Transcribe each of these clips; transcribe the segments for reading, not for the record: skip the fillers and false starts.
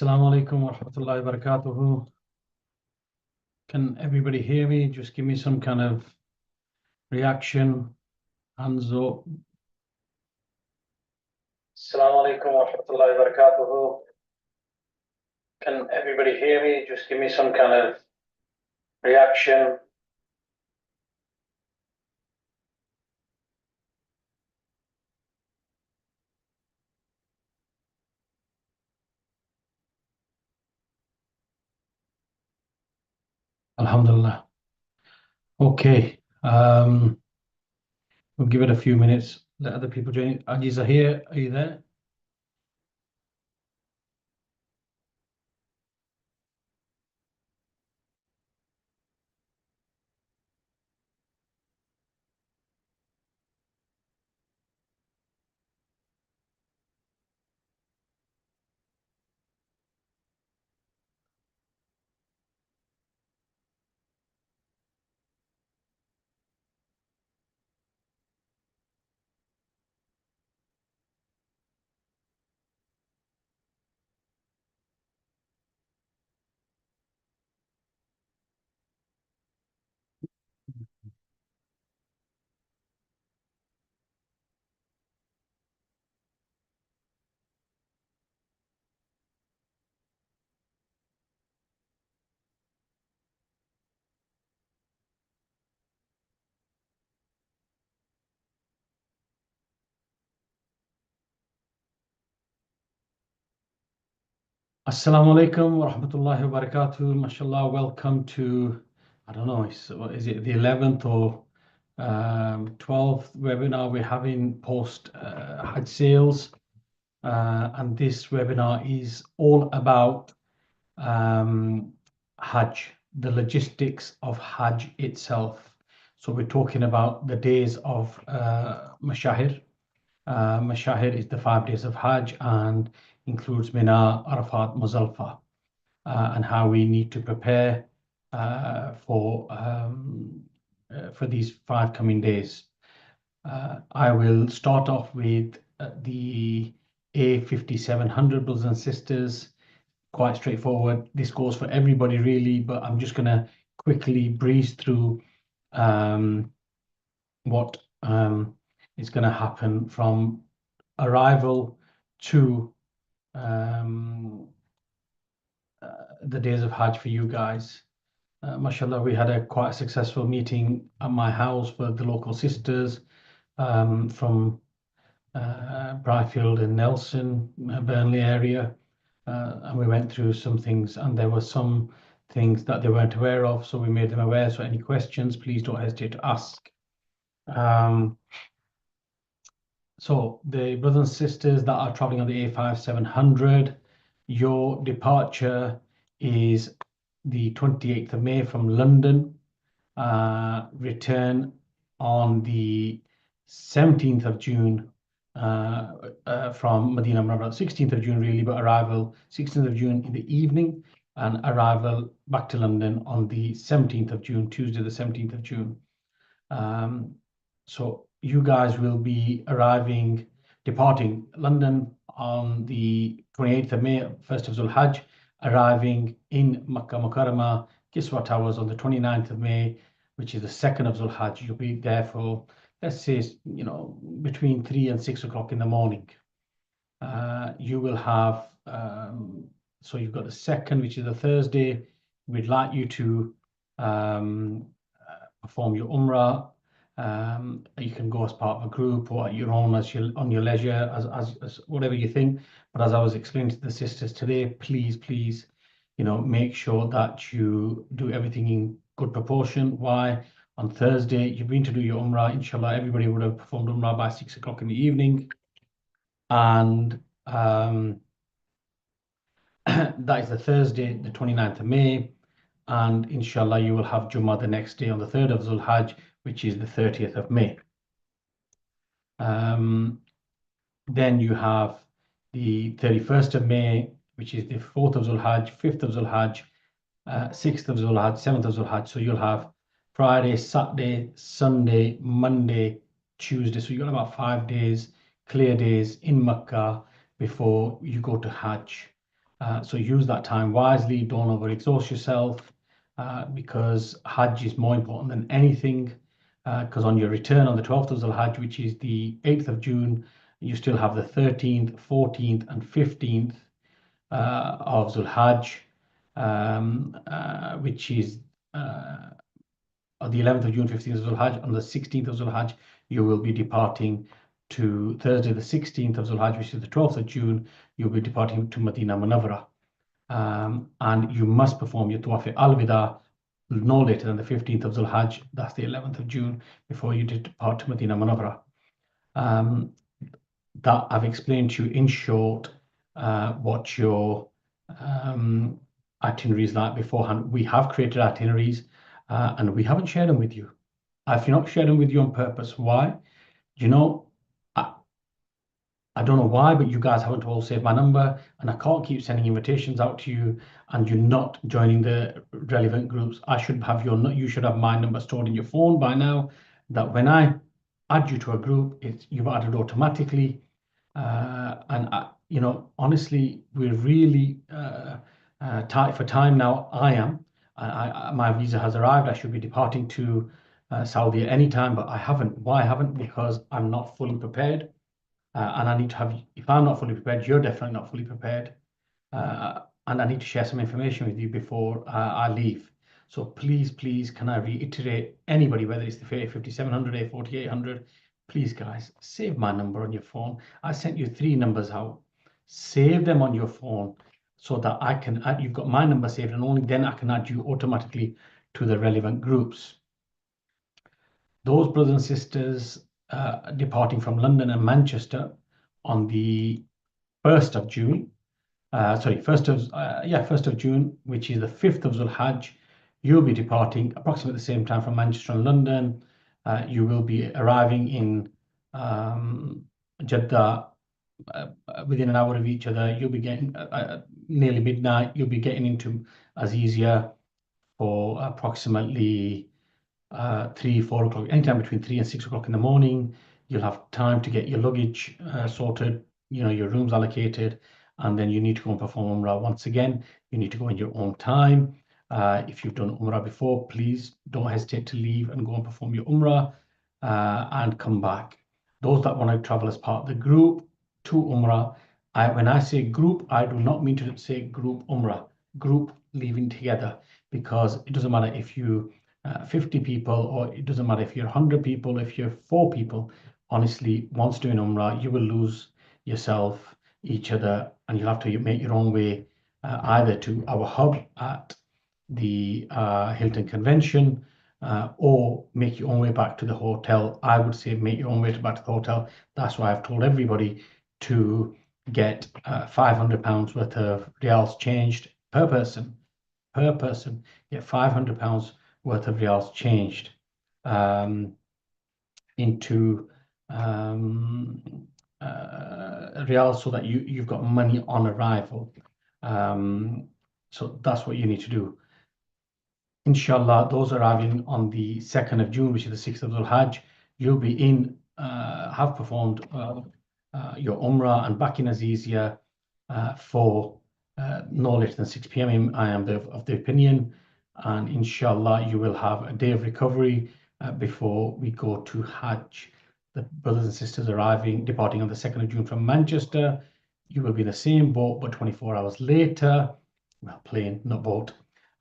Assalamu alaikum wa rahmatullahi wa barakatuhu. Can everybody hear me? Just give me some kind of reaction. Hands up. Assalamu alaikum wa rahmatullahi wa barakatuhu. Can everybody hear me? Just give me some kind of reaction. Alhamdulillah. Okay. We'll give it a few minutes. Let other people join. Ajiz are here. Are you there? Assalamu alaikum wa rahmatullahi wa barakatuh. MashaAllah, welcome to, I don't know, what is it, the 11th or 12th webinar we're having post-Hajj sales. And this webinar is all about Hajj, the logistics of Hajj itself. So we're talking about the days of Mashahir. Mashahir is the 5 days of Hajj and includes Mina, Arafat, Muzdalifah, and how we need to prepare for these 5 coming days. I will start off with the A5700, brothers and sisters. Quite straightforward. This goes for everybody really, but I'm just going to quickly breeze through what is going to happen from arrival to the days of Hajj for you guys. MashaAllah, we had a quite successful meeting at my house for the local sisters from Brighfield and Nelson, Burnley area. And we went through some things, and there were some things that they weren't aware of, so we made them aware. So any questions, please don't hesitate to ask. So the brothers and sisters that are traveling on the A5700, your departure is the 28th of May from London, return on the 17th of June from Medina, 16th of June really, but arrival 16th of June in the evening, and arrival back to London on the 17th of June, Tuesday the 17th of June. So you guys will be departing London on the 28th of May, 1st of Zul-Hajj, arriving in Makkah Mukarramah, Kiswa Towers on the 29th of May, which is the 2nd of Zul-Hajj. You'll be there for, let's say, between 3 and 6 o'clock in the morning. You will have, so you've got the 2nd, which is a Thursday. We'd like you to perform your Umrah. You can go as part of a group or at your own on your leisure, as whatever you think. But as I was explaining to the sisters today, please, make sure that you do everything in good proportion. Why? On Thursday, you've been to do your Umrah. Inshallah, everybody would have performed Umrah by 6 o'clock in the evening. And that is the Thursday, the 29th of May. And inshallah, you will have Jummah the next day on the 3rd of Zul-Hajj, which is the 30th of May. Then you have the 31st of May, which is the 4th of Zul-Hajj, 5th of Zul-Hajj, 6th of Zul-Hajj, 7th of Zul-Hajj. So you'll have Friday, Saturday, Sunday, Monday, Tuesday. So you've got about 5 days, clear days in Makkah before you go to Hajj. So use that time wisely. Don't overexhaust yourself, because Hajj is more important than anything. Because on your return on the 12th of Hajj, which is the 8th of June, you still have the 13th, 14th, and 15th of Hajj, which is on the 11th of June, 15th of Hajj. On the 16th of Hajj, you will be departing to Thursday, the 16th of Hajj, which is the 12th of June. You'll be departing to Medina Munawwara. And you must perform your Tawaf al-Wida no later than the 15th of Hajj, that's the 11th of June, before you depart to Medina Munawwara. That I've explained to you in short what your itinerary is like beforehand. We have created itineraries and we haven't shared them with you. I've not shared them with you on purpose. Why? You know, I don't know why, but you guys haven't all saved my number, and I can't keep sending invitations out to you, and you're not joining the relevant groups. You should have my number stored in your phone by now, that when I add you to a group, you've added automatically. Honestly, we're really tight for time now. I am. My visa has arrived. I should be departing to Saudi at any time, but I haven't. Why I haven't? Because I'm not fully prepared. And I need to have, if I'm not fully prepared, you're definitely not fully prepared. And I need to share some information with you before I leave. So please, can I reiterate, anybody, whether it's the 5700, 4800, please guys, save my number on your phone. I sent you 3 numbers out. Save them on your phone so that I can add, you've got my number saved, and only then I can add you automatically to the relevant groups. Those brothers and sisters departing from London and Manchester on the 1st of June, 1st of June, which is the 5th of Hajj, you'll be departing approximately the same time from Manchester and London. You will be arriving in Jeddah within an hour of each other. You'll be getting nearly midnight. You'll be getting into al-Ziyarah for approximately 3, 4 o'clock, anytime between 3 and 6 o'clock in the morning. You'll have time to get your luggage sorted, your rooms allocated, and then you need to go and perform Umrah once again. You need to go in your own time. If you've done Umrah before, please don't hesitate to leave and go and perform your Umrah and come back. Those that want to travel as part of the group to Umrah, when I say group, I do not mean to say group Umrah, group leaving together, because it doesn't matter if you 50 people, or it doesn't matter if you're 100 people, if you're 4 people. Honestly, once doing Umrah, you will lose yourself, each other, and you'll have to make your own way either to our hub at the Hilton Convention or make your own way back to the hotel. I would say make your own way back to the hotel. That's why I've told everybody to get £500 worth of riyals changed per person. Get £500 worth of riyals changed into riyals, so that you've got money on arrival. So that's what you need to do. Inshallah, those arriving on the 2nd of June, which is the 6th of Hajj, you'll be have performed your Umrah and back in Azizia for no later than 6 p.m. I am of the opinion, and inshallah you will have a day of recovery before we go to Hajj. The brothers and sisters departing on the 2nd of June from Manchester, you will be in the same boat, but 24 hours later. Well, plane, not boat.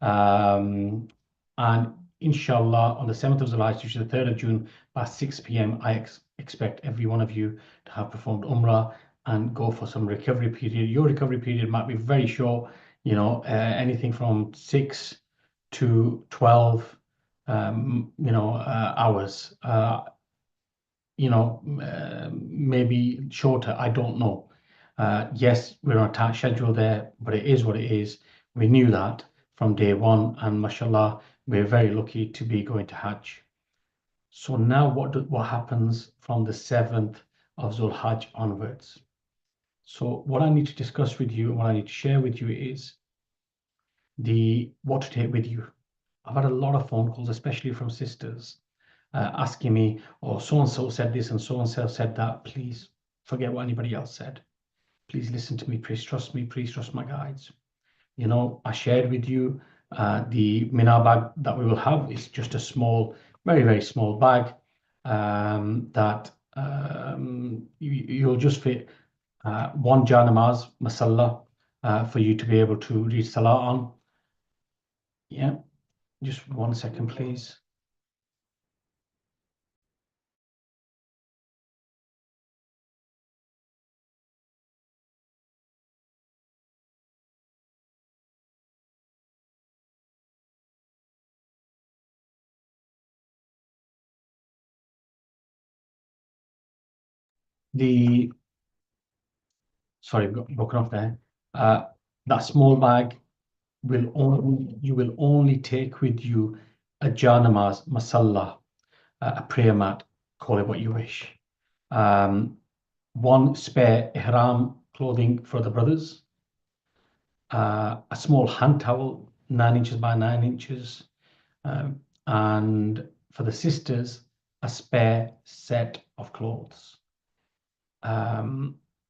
And inshallah, on the 7th of Zulhijjah, which is the 3rd of June, by 6 p.m., I expect every one of you to have performed Umrah and go for some recovery period. Your recovery period might be very short, anything from 6 to 12, hours. Maybe shorter, I don't know. Yes, we're on a tight schedule there, but it is what it is. We knew that from day one, and mashallah, we're very lucky to be going to Hajj. So now what happens from the 7th of Hajj onwards? So what I need to discuss with you and what I need to share with you is what to take with you. I've had a lot of phone calls, especially from sisters, asking me, oh, so-and-so said this and so-and-so said that. Please forget what anybody else said. please listen to me, please trust me, please trust my guides. I shared with you the Mina bag that we will have. It's just a small, very, very small bag that you'll just fit one jar namaz, masalla, for you to be able to read salah on. Yeah, just 1 second, please. Sorry, broken off there. That small bag you will only take with you a jar namaz, masalla, a prayer mat, call it what you wish. One spare ihram clothing for the brothers, a small hand towel, 9 inches by 9 inches, and for the sisters, a spare set of clothes.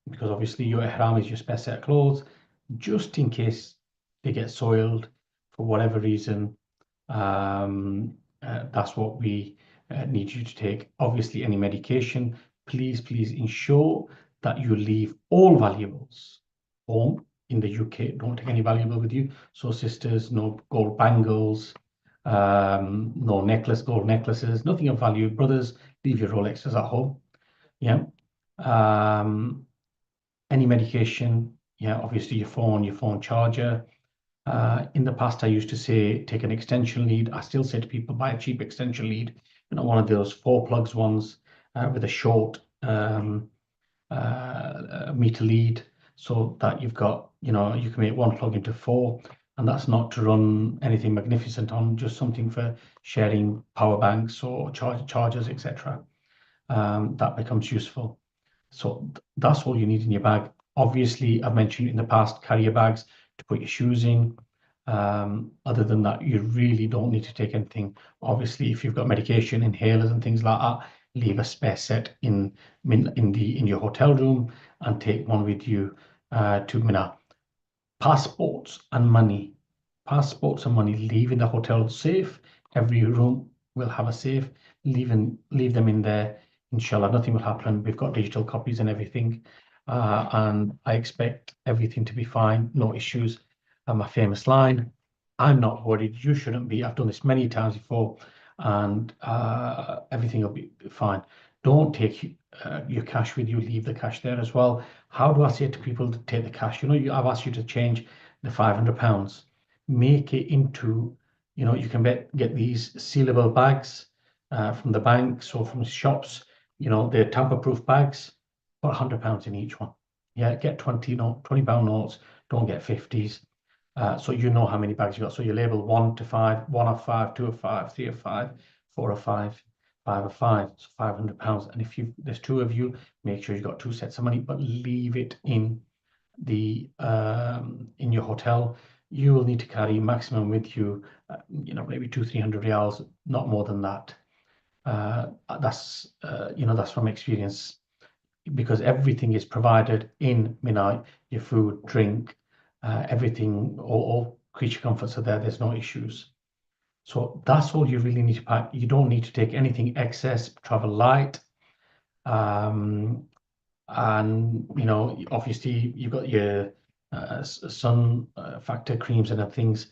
Because obviously your ihram is your spare set of clothes, just in case they get soiled for whatever reason. That's what we need you to take. Obviously, any medication, please ensure that you leave all valuables home in the UK. Don't take any valuable with you. So sisters, no gold bangles, no gold necklaces, nothing of value. Brothers, leave your Rolexes at home. Yeah. Any medication, yeah, obviously your phone charger. In the past, I used to say take an extension lead. I still say to people, buy a cheap extension lead, one of those 4 plugs ones with a short meter lead, so that you've got, you can make 1 plug into 4, and that's not to run anything magnificent on, just something for sharing power banks or chargers, etc. That becomes useful. So that's all you need in your bag. Obviously, I've mentioned in the past, carrier bags to put your shoes in. Other than that, you really don't need to take anything. Obviously, if you've got medication, inhalers and things like that, leave a spare set in your hotel room and take one with you to Mina. Passports and money. Passports and money, leave in the hotel safe. Every room will have a safe. Leave them in there. Inshallah, nothing will happen. We've got digital copies and everything. And I expect everything to be fine, no issues. And my famous line, I'm not worried, you shouldn't be. I've done this many times before, and everything will be fine. Don't take your cash with you, leave the cash there as well. How do I say to people to take the cash? I've asked you to change the £500. Make it into, you can get these sealable bags from the banks or from shops. They're tamper-proof bags. Put £100 in each one. Yeah, get 20 £20 notes. Don't get 50s. So you know how many bags you got. So you label 1 to 5, 1 of 5, 2 of 5, 3 of 5, 4 of 5, 5 of 5. So £500. And if there's 2 of you, make sure you've got 2 sets of money, but leave it in your hotel. You will need to carry maximum with you, maybe 200-300 riyals, not more than that. That's from experience, because everything is provided in Mina. Your food, drink, everything, all creature comforts are there. There's no issues. So that's all you really need to pack. You don't need to take anything excess. Travel light. And obviously you've got your sun factor creams and other things.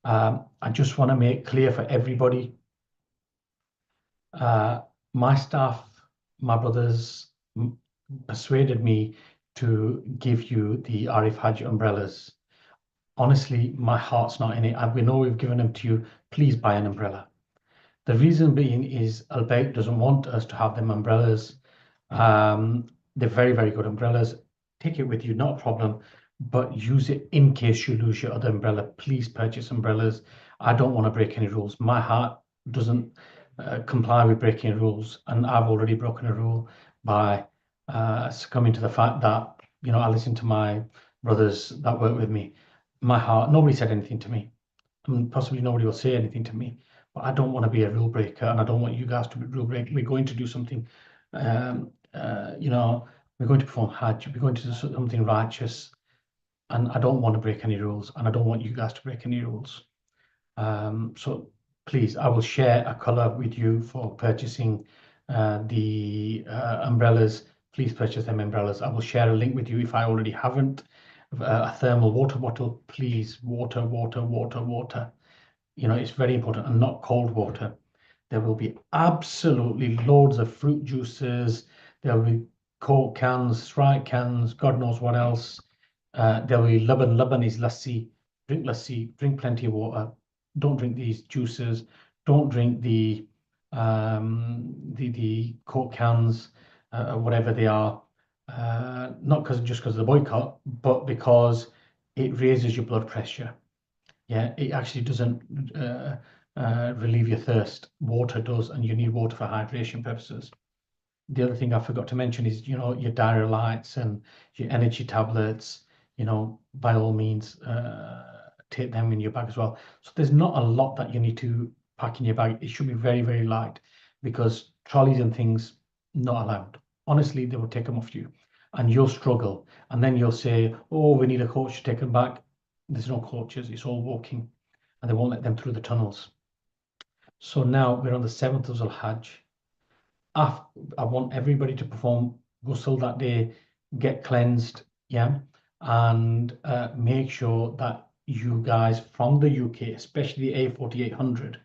I just want to make clear for everybody, my staff, my brothers persuaded me to give you the Arif Hajj umbrellas. Honestly, my heart's not in it. We know we've given them to you. Please buy an umbrella. The reason being is Al-Bayt doesn't want us to have them umbrellas. They're very, very good umbrellas. Take it with you, not a problem, but use it in case you lose your other umbrella. Please purchase umbrellas. I don't want to break any rules. My heart doesn't comply with breaking rules, and I've already broken a rule by succumbing to the fact that I listen to my brothers that work with me. My heart, nobody said anything to me, and possibly nobody will say anything to me, but I don't want to be a rule breaker, and I don't want you guys to be rule breaker. We're going to do something, We're going to perform Hajj. We're going to do something righteous, and I don't want to break any rules, and I don't want you guys to break any rules. So please, I will share a color with you for purchasing the umbrellas. Please purchase them umbrellas. I will share a link with you if I already haven't. A thermal water bottle, please. Water, water, water, water. You know, it's very important, and not cold water. There will be absolutely loads of fruit juices. There will be Coke cans, Sprite cans, God knows what else. There will be laban. Laban is lassi. Drink lassi. Drink plenty of water. Don't drink these juices. Don't drink the Coke cans, whatever they are. Not just because of the boycott, but because it raises your blood pressure. Yeah, it actually doesn't relieve your thirst. Water does, and you need water for hydration purposes. The other thing I forgot to mention is, you know, your diarylites and your energy tablets. You know, by all means, take them in your bag as well. So there's not a lot that you need to pack in your bag. It should be very, very light, because trolleys and things not allowed. Honestly, they will take them off you, and you'll struggle. And then you'll say, "Oh, we need a coach to take them back." There's no coaches. It's all walking, and they won't let them through the tunnels. So now we're on the 7th of Hajj. I want everybody to perform ghusl that day, get cleansed, yeah, and make sure that you guys from the UK, especially the A4800,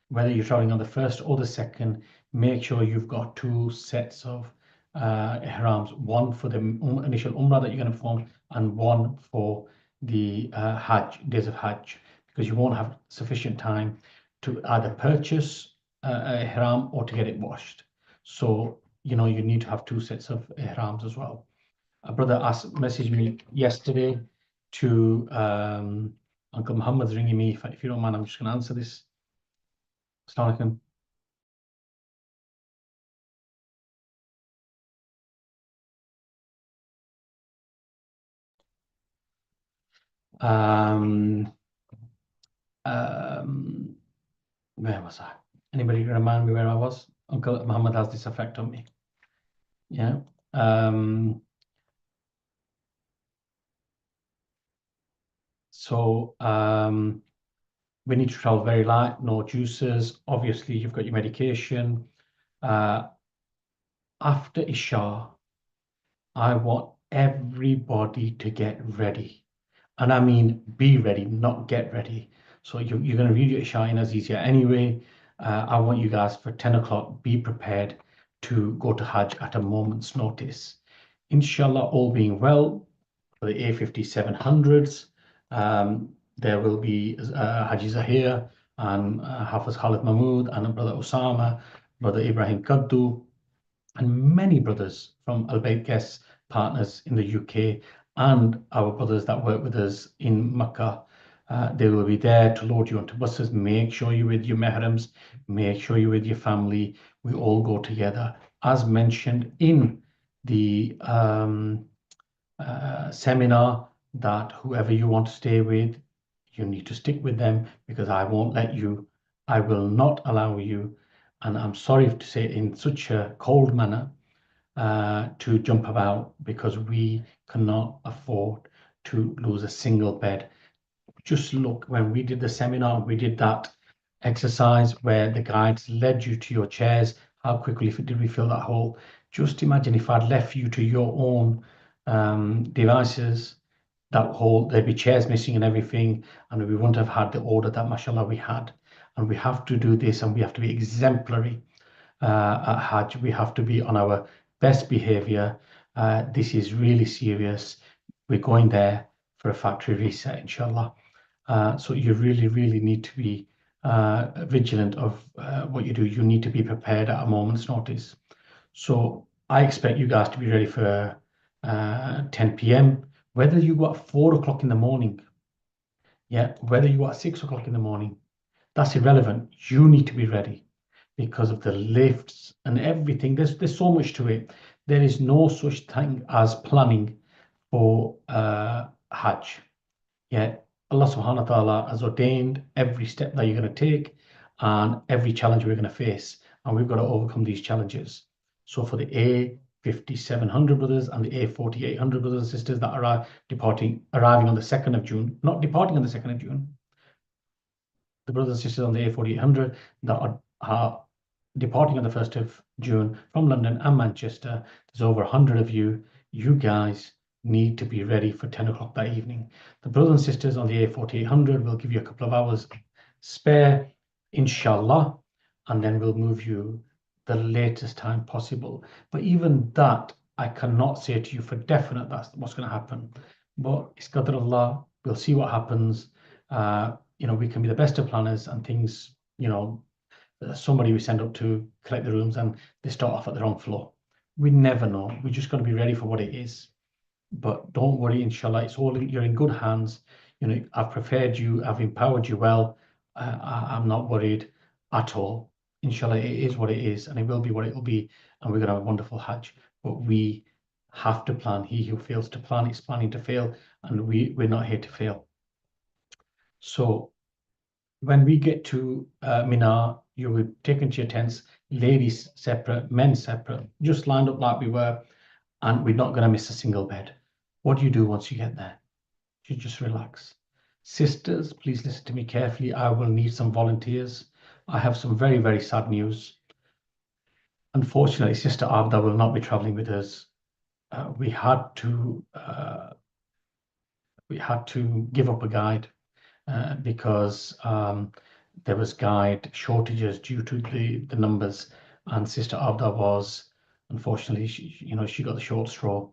whether you're traveling on the first or the second, make sure you've got two sets of ihrams, one for the initial umrah that you're going to perform, and one for the Hajj, days of Hajj, because you won't have sufficient time to either purchase ihram or to get it washed. So, you know, you need to have two sets of ihrams as well. A brother messaged me yesterday to Uncle Muhammad's ringing me. If you don't mind, I'm just going to answer this. Assalamu alaikum. Um, where was I? Anybody remind me where I was? Uncle Muhammad has this effect on me. Yeah. So we need to travel very light, no juices. Obviously, you've got your medication. After Isha, I want everybody to get ready. And I mean, be ready, not get ready. So you're going to read your Isha in Azizia anyway. I want you guys for 10 o'clock, be prepared to go to Hajj at a moment's notice. Inshallah, all being well, for the A5700s, there will be Haji Zahir and Hafiz Khalid Mahmood and Brother Osama, Brother Ibrahim Kaddu, and many brothers from Al Bayt guest partners in the UK, and our brothers that work with us in Makkah. They will be there to load you onto buses. Make sure you're with your mehrams. Make sure you're with your family. We all go together. As mentioned in the seminar, that whoever you want to stay with, you need to stick with them, because I won't let you. I will not allow you, and I'm sorry to say it in such a cold manner, to jump about, because we cannot afford to lose a single bed. Just look, when we did the seminar, we did that exercise where the guides led you to your chairs. How quickly did we fill that hole? Just imagine if I'd left you to your own devices, that hole, there'd be chairs missing and everything, and we wouldn't have had the order that, mashallah, we had. And we have to do this, and we have to be exemplary at Hajj. We have to be on our best behavior. This is really serious. We're going there for a factory reset, inshallah. So you really, really need to be vigilant of what you do. You need to be prepared at a moment's notice. So I expect you guys to be ready for 10 p.m. Whether you go at 4 o'clock in the morning, yeah, whether you go at 6 o'clock in the morning, that's irrelevant. You need to be ready because of the lifts and everything. There's so much to it. There is no such thing as planning for Hajj. Yeah, Allah subhanahu wa ta'ala has ordained every step that you're going to take and every challenge we're going to face, and we've got to overcome these challenges. So for the 5,700 brothers and the A4,800 brothers and sisters that are arriving on the 2nd of June, not departing on the 2nd of June. The brothers and sisters on the A4,800 that are departing on the 1st of June from London and Manchester. There's over 100 of you. You guys need to be ready for 10 o'clock that evening. The brothers and sisters on the A4,800 will give you a couple of hours spare, inshallah, and then we'll move you the latest time possible. But even that, I cannot say to you for definite that's what's going to happen. But it's Qadr Allah. We'll see what happens. We can be the best of planners and things, somebody we send up to collect the rooms and they start off at the wrong floor. We never know. We just got to be ready for what it is. But don't worry, inshallah, you're in good hands. I've prepared you, I've empowered you well. I'm not worried at all. Inshallah, it is what it is, and it will be what it will be, and we're going to have a wonderful Hajj. But we have to plan. He who fails to plan is planning to fail, and we're not here to fail. So when we get to Mina, you will take into your tents, ladies separate, men separate, just lined up like we were, and we're not going to miss a single bed. What do you do once you get there? You just relax. Sisters, please listen to me carefully. I will need some volunteers. I have some very, very sad news. Unfortunately, Sister Abda will not be traveling with us. We had to give up a guide because there was guide shortages due to the numbers, and Sister Abda was, unfortunately, she got the short straw.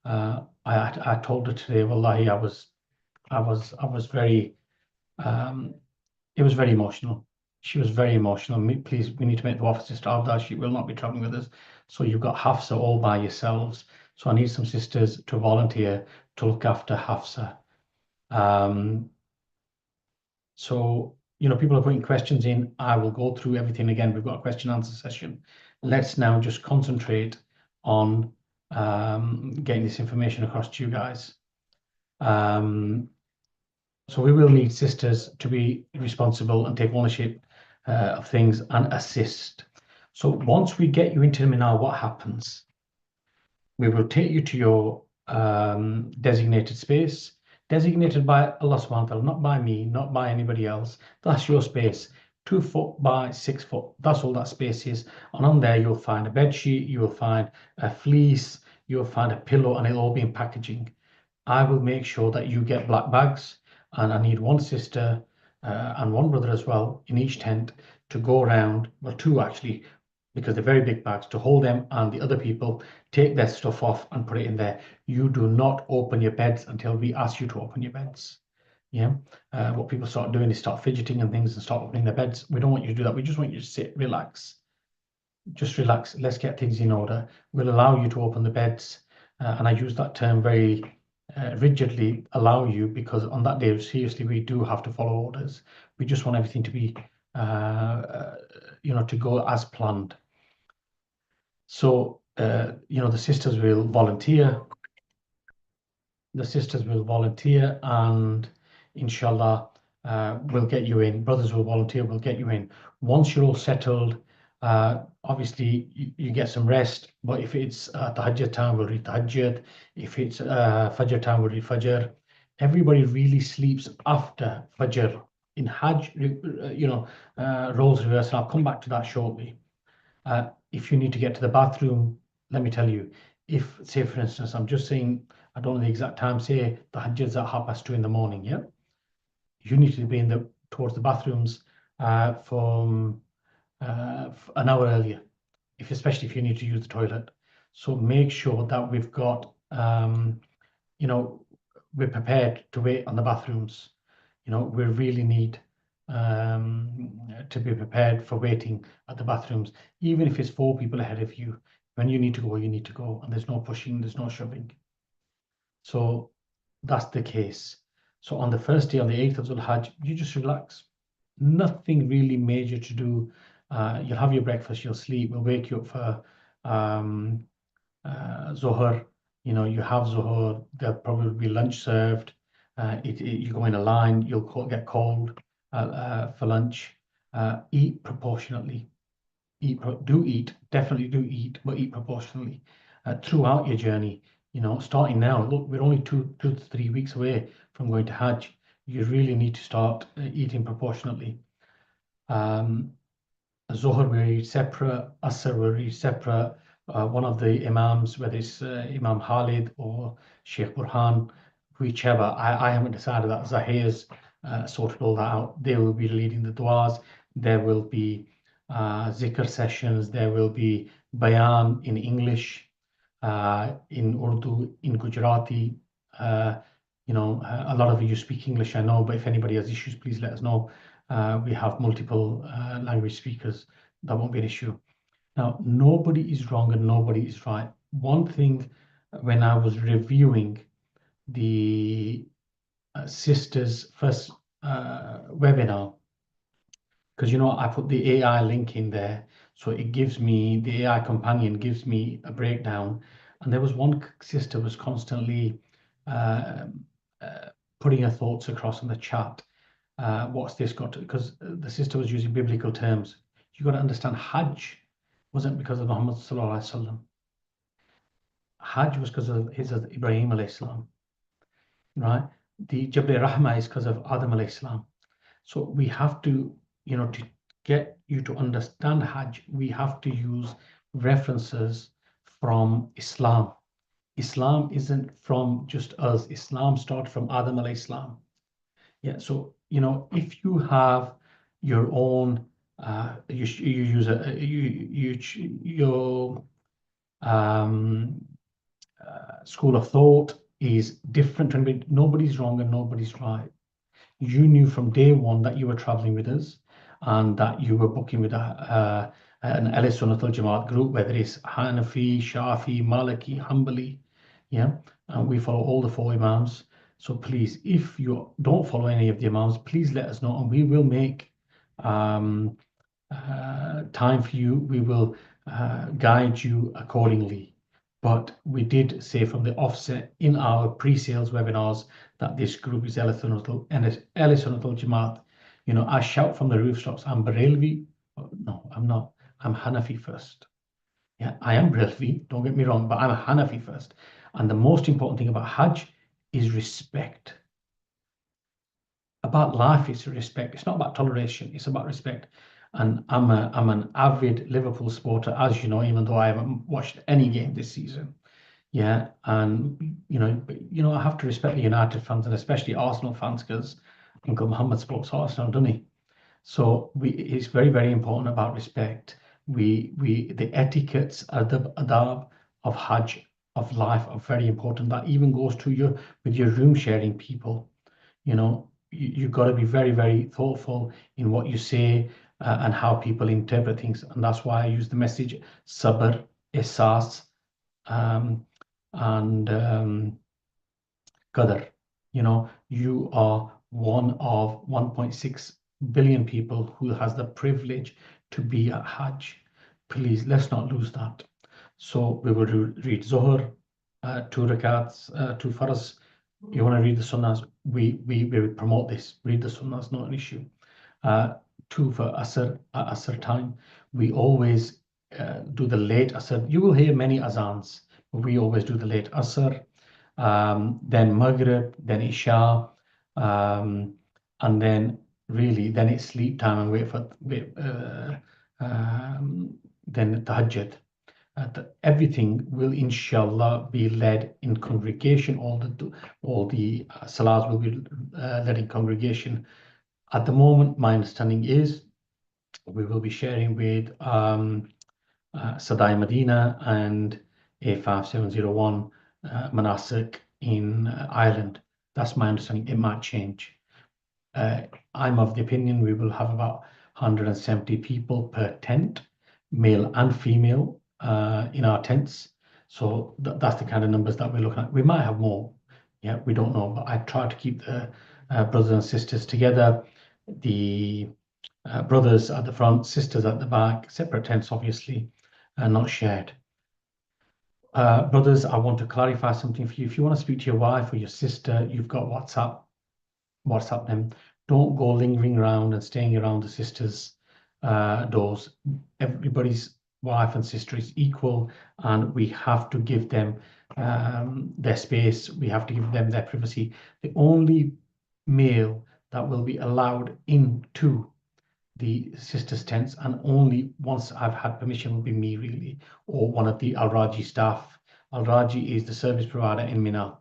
I told her today, wallahi, I was very, it was very emotional. She was very emotional. Please, we need to make the offer, Sister Abda. She will not be traveling with us. So you've got Hafsa all by yourselves. So I need some sisters to volunteer to look after Hafsa. So, people are putting questions in. I will go through everything again. We've got a question answer session. Let's now just concentrate on getting this information across to you guys. So we will need sisters to be responsible and take ownership of things and assist. So once we get you into Mina, what happens? We will take you to your designated space, designated by Allah subhanahu wa ta'ala, not by me, not by anybody else. That's your space, 2 foot by 6 foot. That's all that space is. And on there, you'll find a bed sheet, you will find a fleece, you'll find a pillow, and it'll all be in packaging. I will make sure that you get black bags, and I need one sister and one brother as well in each tent to go around, well, 2 actually, because they're very big bags, to hold them, and the other people take their stuff off and put it in there. You do not open your beds until we ask you to open your beds. Yeah. What people start doing is start fidgeting and things and start opening their beds. We don't want you to do that. We just want you to sit, relax. Just relax. Let's get things in order. We'll allow you to open the beds. And I use that term very rigidly, allow you, because on that day, seriously, we do have to follow orders. We just want everything to be, to go as planned. So, the sisters will volunteer. The sisters will volunteer, and inshallah, we'll get you in. Brothers will volunteer, we'll get you in. Once you're all settled, obviously, you get some rest. But if it's Tahajjud time, we'll read Tahajjud. If it's Fajr time, we'll read Fajr. Everybody really sleeps after Fajr. In Hajj, roles reverse. And I'll come back to that shortly. If you need to get to the bathroom, let me tell you, if, say, for instance, I'm just saying, I don't know the exact time, say the Hajj's at 2:30 in the morning, yeah? You need to be towards the bathrooms from an hour earlier, especially if you need to use the toilet. So make sure that we've got, we're prepared to wait on the bathrooms. We really need to be prepared for waiting at the bathrooms, even if it's 4 people ahead of you. When you need to go, you need to go, and there's no pushing, there's no shoving. So that's the case. So on the first day, on the 8th of Dhul-Hajj, you just relax. Nothing really major to do. You'll have your breakfast, you'll sleep. We'll wake you up for Zohar. You have Zohar. There'll probably be lunch served. You go in a line. You'll get called for lunch. Eat proportionately. Definitely do eat, but eat proportionally. throughout your journey. Starting now. Look, we're only 2 to 3 weeks away from going to Hajj. You really need to start eating proportionately. Zohar will eat separate, Asr will eat separate. One of the Imams, whether it's Imam Khalid or Sheikh Burhan, whichever, I haven't decided that. Zahir's sorted all that out. They will be leading the du'as. There will be zikr sessions. There will be bayan in English, in Urdu, in Gujarati. A lot of you speak English, I know, but if anybody has issues, please let us know. We have multiple language speakers. That won't be an issue. Now, nobody is wrong and nobody is right. One thing, when I was reviewing the sisters' first webinar, because I put the AI link in there, so it gives me, the AI companion gives me a breakdown, and there was one sister was constantly putting her thoughts across in the chat. What's this got to, because the sister was using biblical terms. You got to understand, Hajj wasn't because of Muhammad sallallahu alaihi wasallam. Hajj was because of his Ibrahim alayhi salam, right? The Jabal Rahma is because of Adam alayhi salam. So we have to, to get you to understand Hajj, we have to use references from Islam. Islam isn't from just us. Islam started from Adam alayhi salam. Yeah, so if you have your own, you use your school of thought is different. Nobody's wrong and nobody's right. You knew from day one that you were traveling with us and that you were booking with an Ahl Sunnat al Jamaat group, whether it's Hanafi, Shafi, Maliki, Hanbali, yeah, and we follow all the four Imams. So please, if you don't follow any of the Imams, please let us know and we will make time for you. We will guide you accordingly. But we did say from the offset in our pre-sales webinars that this group is Ahl Sunnat al Jamaat. I shout from the rooftops, I'm Barelvi. No, I'm not. I'm Hanafi first. Yeah, I am Barelvi, don't get me wrong, but I'm a Hanafi first. And the most important thing about Hajj is respect. About life is respect. It's not about toleration, it's about respect. And I'm an avid Liverpool supporter, as you know, even though I haven't watched any game this season. Yeah, and I have to respect the United fans and especially Arsenal fans, because Uncle Muhammad supports Arsenal, doesn't he? So it's very, very important about respect. The etiquettes, adab of Hajj, of life, are very important. That even goes to with your room sharing people. You've got to be very, very thoughtful in what you say and how people interpret things. And that's why I use the message sabr, ihsas, and qadar. You are one of 1.6 billion people who has the privilege to be at Hajj. Please, let's not lose that. So we will read Zohar, 2 rakats, 2 faras. You want to read the sunnahs? We promote this. Read the sunnahs, not an issue. 2 for Asr, at Asr time. We always do the late Asr. You will hear many azans, but we always do the late Asr. Then Maghrib, then Isha, and then then it's sleep time and then Tahajjud. Everything will inshallah be led in congregation. All the salahs will be led in congregation. At the moment, my understanding is we will be sharing with Sadai Medina and A5701 Manasik in Ireland. That's my understanding. It might change. I'm of the opinion we will have about 170 people per tent, male and female, in our tents. So that's the kind of numbers that we're looking at. We might have more. Yeah, we don't know, but I try to keep the brothers and sisters together. The brothers at the front, sisters at the back, separate tents, obviously, and not shared. Brothers, I want to clarify something for you. If you want to speak to your wife or your sister, you've got WhatsApp them. Don't go lingering around and staying around the sisters' doors. Everybody's wife and sister is equal, and we have to give them their space. We have to give them their privacy. The only male that will be allowed into the sisters' tents, and only once I've had permission, will be me, really, or one of the Al Raji staff. Al Raji is the service provider in Mina.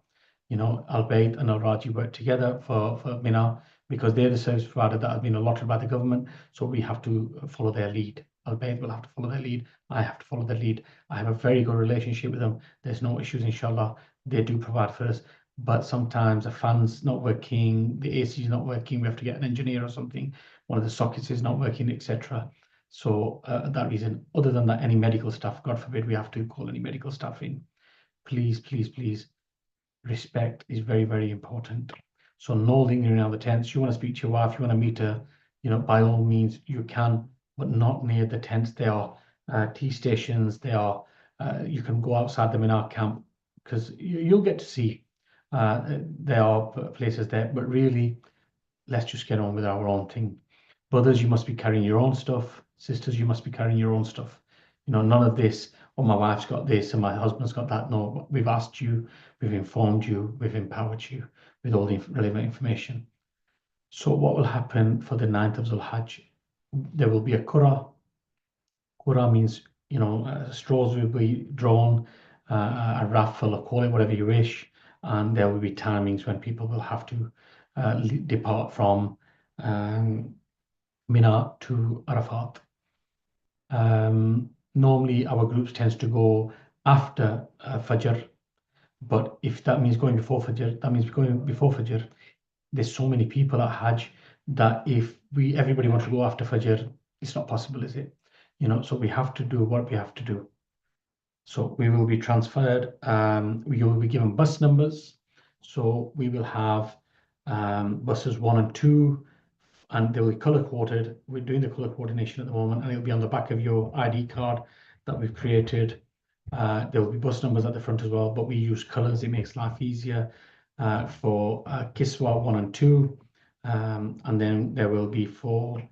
Al Bayt and Al Raji work together for Mina, because they're the service provider that has been allotted by the government. So we have to follow their lead. Al Bayt will have to follow their lead. I have to follow their lead. I have a very good relationship with them. There's no issues, inshallah. They do provide for us. But sometimes a fan's not working, the AC is not working, we have to get an engineer or something, one of the sockets is not working, etc. So that reason, other than that, any medical staff, God forbid we have to call any medical staff in. Please, please, please, respect is very, very important. So no lingering around the tents. You want to speak to your wife, you want to meet her, by all means you can, but not near the tents. There are tea stations. You can go outside the Minar camp, because you'll get to see. There are places there, but really, let's just get on with our own thing. Brothers, you must be carrying your own stuff. Sisters, you must be carrying your own stuff. None of this, oh, my wife's got this and my husband's got that. No, we've asked you, we've informed you, we've empowered you with all the relevant information. So what will happen for the 9th of Zul-Hajj? There will be a Qur'ah. Qur'ah means, straws will be drawn, a raffle, or call it whatever you wish, and there will be timings when people will have to depart from Mina to Arafat. Normally, our groups tends to go after Fajr, but if that means going before Fajr, that means going before Fajr. There's so many people at Hajj that if everybody wants to go after Fajr, it's not possible, is it? So we have to do what we have to do. So we will be transferred. We will be given bus numbers. So we will have buses 1 and 2, and they will be color coded. We're doing the color coordination at the moment, and it'll be on the back of your ID card that we've created. There will be bus numbers at the front as well, but we use colors. It makes life easier for Kiswa 1 and 2, and then there will be 4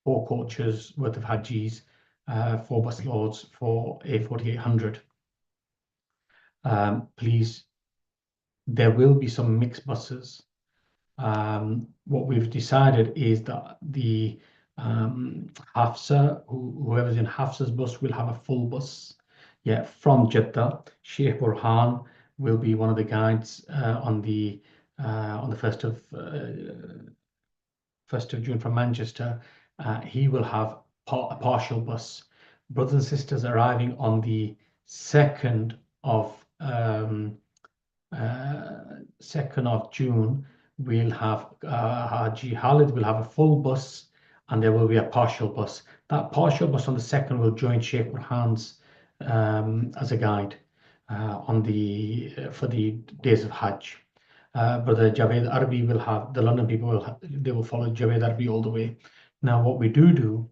coaches worth of Hajis, 4 bus loads for A4800. Please, there will be some mixed buses. What we've decided is that the Hafsa, whoever's in Hafsa's bus, will have a full bus. From Jeddah. Sheikh Burhan will be one of the guides on the 1st of June from Manchester. He will have a partial bus. Brothers and sisters arriving on the 2nd of June, we'll have Haji Khalid will have a full bus, and there will be a partial bus. That partial bus on the 2nd will join Sheikh Burhan's as a guide for the days of Hajj. Brother Javed Arabi will have, the London people they will follow Javed Arabi all the way. Now, what we do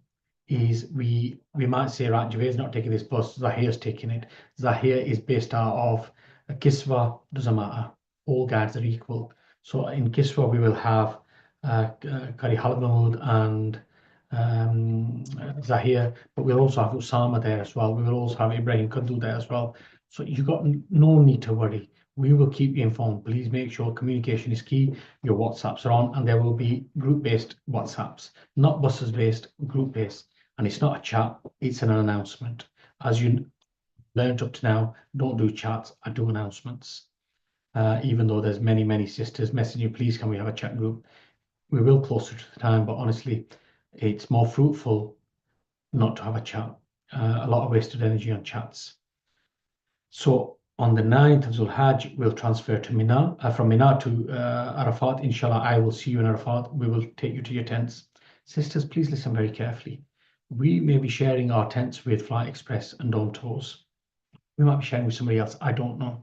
is we might say, right, Javed's not taking this bus, Zahir's taking it. Zahir is based out of Kiswa, doesn't matter. All guides are equal. So in Kiswa, we will have Qari Khalid Mahmood and Zahir, but we'll also have Usama there as well. We will also have Ibrahim Kaddu there as well. So you've got no need to worry. We will keep you informed. Please make sure communication is key. Your WhatsApps are on, and there will be group-based WhatsApps, not buses-based, group-based. And it's not a chat, it's an announcement. As you learned up to now, don't do chats, I do announcements. Even though there's many, many sisters messaging you, please can we have a chat group? We will closer to the time, but honestly, it's more fruitful not to have a chat. A lot of wasted energy on chats. So on the 9th of Zul-Hajj, we'll transfer to Mina, from Mina to Arafat. Inshallah, I will see you in Arafat. We will take you to your tents. Sisters, please listen very carefully. We may be sharing our tents with Flight Express and Dome Tours. We might be sharing with somebody else. I don't know.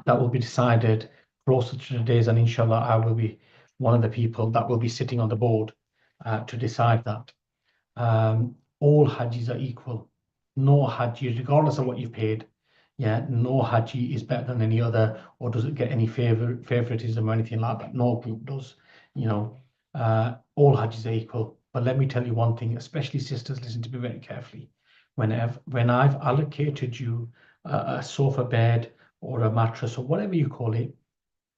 That will be decided closer to the days, and inshallah, I will be one of the people that will be sitting on the board to decide that. All Hajjis are equal. No Hajji, regardless of what you've paid, no Hajji is better than any other, or does it get any favoritism or anything like that. No group does. All Hajjis are equal. But let me tell you one thing, especially sisters, listen to me very carefully. When I've allocated you a sofa bed or a mattress or whatever you call it,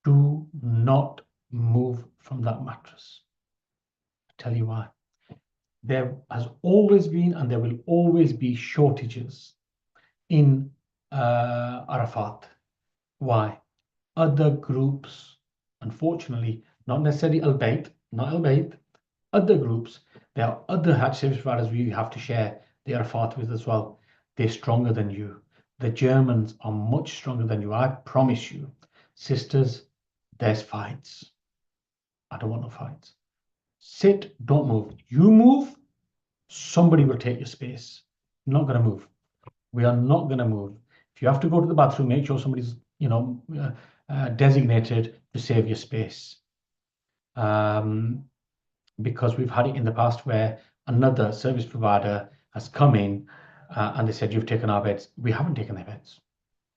do not move from that mattress. I'll tell you why. There has always been and there will always be shortages in Arafat. Why? Other groups, unfortunately, not necessarily Al-Bayt, not Al-Bayt, other groups, there are other Hajj service providers we have to share the Arafat with as well. They're stronger than you. The Germans are much stronger than you. I promise you. Sisters, there's fights. I don't want no fights. Sit, don't move. You move, somebody will take your space. I'm not going to move. We are not going to move. If you have to go to the bathroom, make sure somebody's, designated to save your space. Because we've had it in the past where another service provider has come in and they said, you've taken our beds. We haven't taken their beds.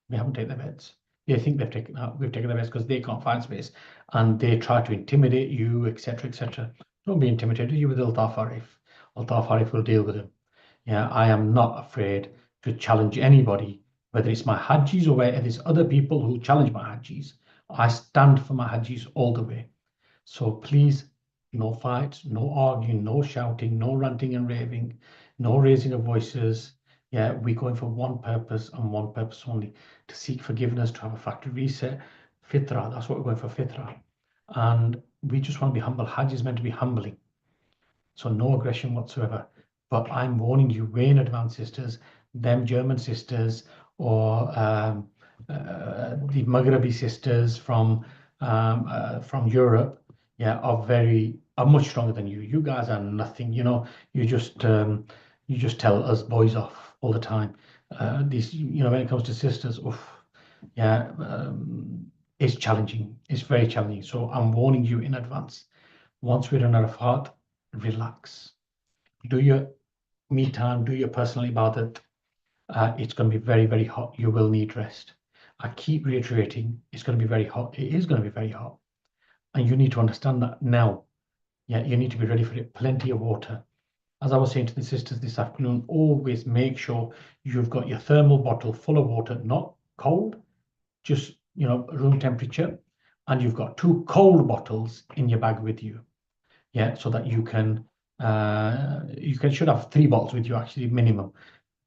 We haven't taken their beds. They think we've taken their beds because they can't find space and they try to intimidate you, etc., etc. Don't be intimidated. You with Altaf Arif. Altaf Arif will deal with them. Yeah, I am not afraid to challenge anybody, whether it's my Hajjis or whether there's other people who challenge my Hajjis. I stand for my Hajjis all the way. So please, no fights, no arguing, no shouting, no ranting and raving, no raising of voices. Yeah, we're going for one purpose and one purpose only, to seek forgiveness, to have a factory reset. Fitrah, that's what we're going for, fitrah. And we just want to be humble. Hajj is meant to be humbling. So no aggression whatsoever. But I'm warning you way in advance, sisters, them German sisters or the Maghrebi sisters from Europe, yeah, are much stronger than you. You guys are nothing. You just tell us boys off all the time. These, when it comes to sisters, oof, yeah, it's challenging. It's very challenging. So I'm warning you in advance. Once we're in Arafat, relax. Do your me time, do your personal ibadat. It's going to be very, very hot. You will need rest. I keep reiterating, it's going to be very hot. It is going to be very hot. And you need to understand that now. Yeah, you need to be ready for it. Plenty of water. As I was saying to the sisters this afternoon, always make sure you've got your thermal bottle full of water, not cold, just, room temperature. And you've got 2 cold bottles in your bag with you. Yeah, so that you should have 3 bottles with you, actually, minimum.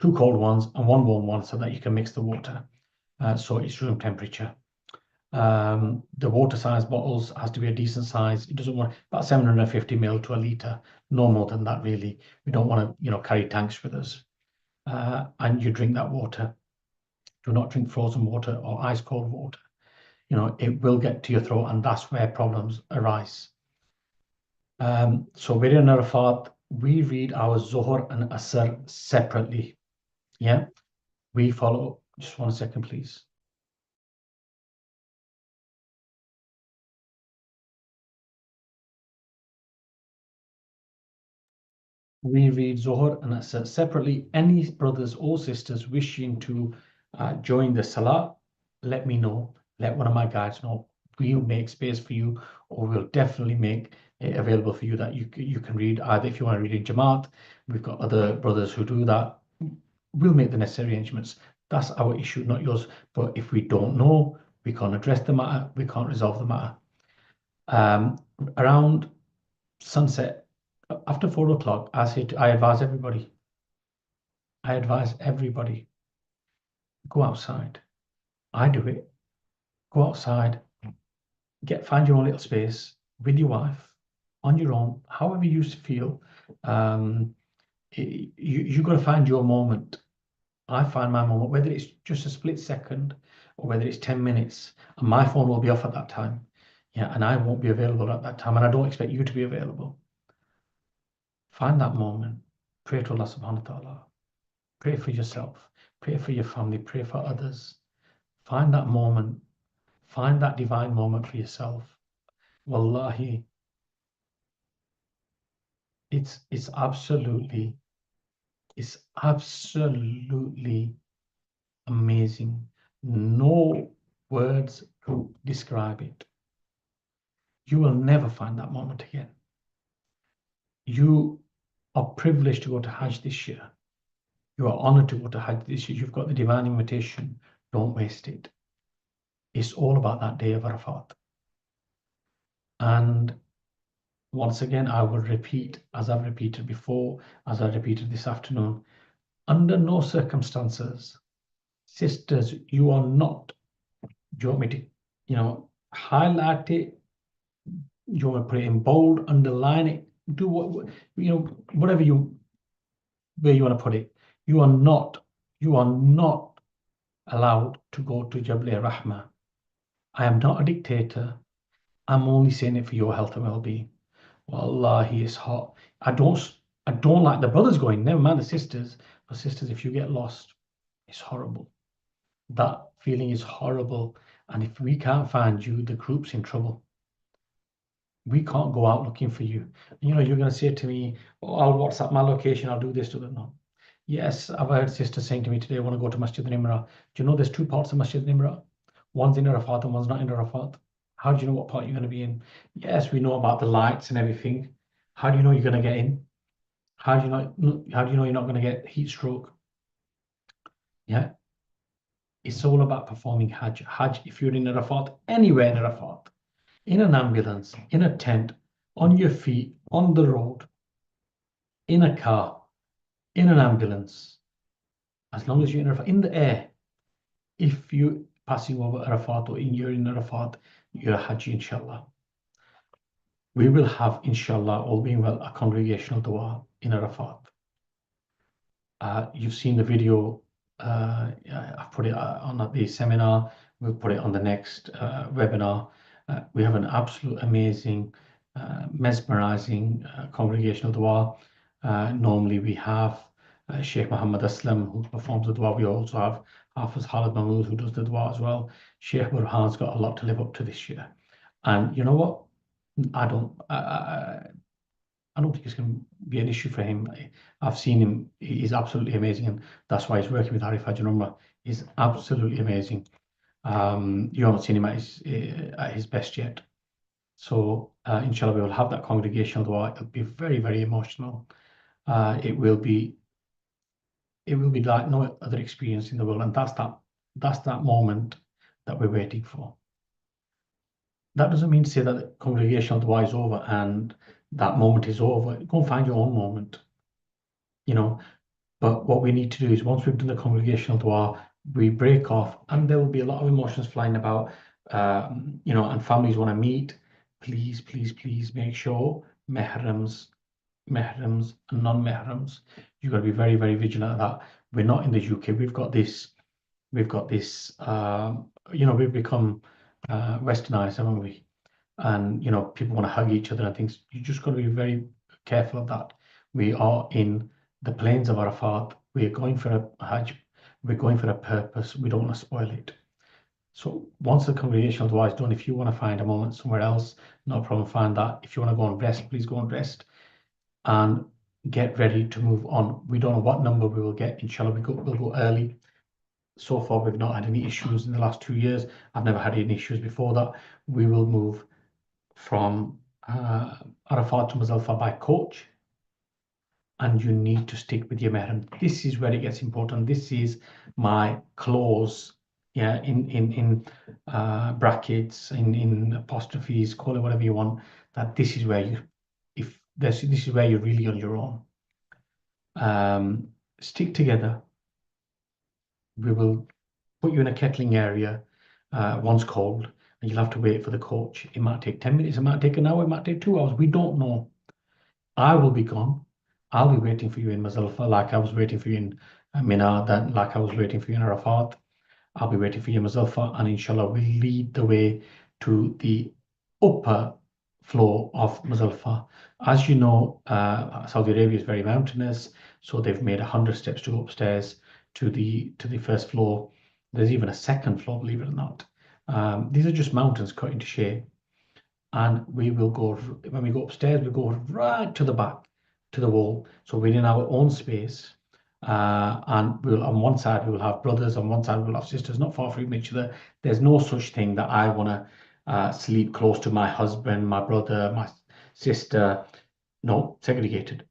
2 cold ones and 1 warm one, so that you can mix the water. So it's room temperature. The water size bottles has to be a decent size. It doesn't want about 750 ml to a litre, no more than that really. We don't want to, carry tanks with us. And you drink that water. Do not drink frozen water or ice cold water. It will get to your throat, and that's where problems arise. So we're in Arafat. We read our Zohar and Asr separately. Yeah, we follow. Just 1 second, please. We read Zohar and Asr separately. Any brothers or sisters wishing to join the Salah, let me know. Let one of my guides know. We'll make space for you, or we'll definitely make it available for you that you can read. Either if you want to read in Jamaat, we've got other brothers who do that. We'll make the necessary arrangements. That's our issue, not yours. But if we don't know, we can't address the matter, we can't resolve the matter. Around sunset, after 4 o'clock, I advise everybody. Go outside. I do it. Go outside. Find your own little space with your wife, on your own, however you feel. You've got to find your moment. I find my moment, whether it's just a split second or whether it's 10 minutes, and my phone will be off at that time. Yeah, and I won't be available at that time, and I don't expect you to be available. Find that moment. Pray to Allah subhanahu wa ta'ala. Pray for yourself. Pray for your family. Pray for others. Find that moment. Find that divine moment for yourself. Wallahi, it's absolutely amazing. No words to describe it. You will never find that moment again. You are privileged to go to Hajj this year. You are honored to go to Hajj this year. You've got the divine invitation. Don't waste it. It's all about that day of Arafat. And once again, I will repeat, as I've repeated before, as I repeated this afternoon, under no circumstances, sisters, you are not, do you want me to, highlight it? You want to put it in bold, underline it, do whatever where you want to put it. You are not allowed to go to Jabal Rahmah. I am not a dictator. I'm only saying it for your health and well-being. Wallahi, it's hot. I don't like the brothers going, never mind the sisters. But sisters, if you get lost, it's horrible. That feeling is horrible. And if we can't find you, the group's in trouble. We can't go out looking for you. You're going to say to me, oh, I'll WhatsApp my location, I'll do this to them. No. Yes, I've heard sisters saying to me today, I want to go to Masjid al-Nimra. Do you know there's two parts of Masjid al-Nimra? One's in Arafat and one's not in Arafat. How do you know what part you're going to be in? Yes, we know about the lights and everything. How do you know you're going to get in? How do you know you're not going to get heat stroke? Yeah. It's all about performing Hajj. Hajj, if you're in Arafat, anywhere in Arafat, in an ambulance, in a tent, on your feet, on the road, in a car, in an ambulance, as long as you're in Arafat, in the air, if you're passing over Arafat or you're in Arafat, you're a Hajj, inshallah. We will have, inshallah, all being well, a congregational dua in Arafat. You've seen the video. I've put it on at the seminar. We'll put it on the next webinar. We have an absolute amazing, mesmerizing congregational dua. Normally we have Sheikh Muhammad Aslam, who performs the dua. We also have Hafiz Khalid Mahmood, who does the dua as well. Sheikh Burhan's got a lot to live up to this year. And you know what? I don't think it's going to be an issue for him. I've seen him; he's absolutely amazing, and that's why he's working with Arafat and Umrah. He's absolutely amazing. You haven't seen him at his best yet. So, inshallah, we will have that congregational dua. It'll be very, very emotional. It will be like no other experience in the world, and that's that moment that we're waiting for. That doesn't mean to say that the congregational dua is over and that moment is over. Go and find your own moment, But what we need to do is once we've done the congregational dua, we break off, and there will be a lot of emotions flying about, and families want to meet. Please, please, please make sure mehrams and non-mehrams. You've got to be very, very vigilant of that. We're not in the UK. We've got this. We've become westernized, haven't we? And people want to hug each other and things. You just got to be very careful of that. We are in the plains of Arafat. We are going for a Hajj. We're going for a purpose. We don't want to spoil it. So once the congregational dua is done, if you want to find a moment somewhere else, no problem, find that. If you want to go and rest, please go and rest and get ready to move on. We don't know what number we will get. Inshallah, we'll go early. So far, we've not had any issues in the last 2 years. I've never had any issues before that. We will move from Arafat to Muzdalifah by coach, and you need to stick with your mahram. This is where it gets important. This is my clause, in brackets, in apostrophes, call it whatever you want. That this is where this is where you're really on your own. Stick together. We will put you in a kettling area once cold, and you'll have to wait for the coach. It might take 10 minutes, it might take an hour, it might take 2 hours. We don't know. I will be gone. I'll be waiting for you in Muzdalifah, like I was waiting for you in Mina, then like I was waiting for you in Arafat. I'll be waiting for you in Muzdalifah, and inshallah we'll lead the way to the upper floor of Muzdalifah. As you know, Saudi Arabia is very mountainous, so they've made 100 steps to go upstairs to the first floor. There's even a second floor, believe it or not. These are just mountains cut into shape. And we will go, when we go upstairs, we go right to the back, to the wall. So we're in our own space. And we'll, on one side, we will have brothers, on one side, we'll have sisters, not far from each other. There's no such thing that I want to sleep close to my husband, my brother, my sister. No, segregated.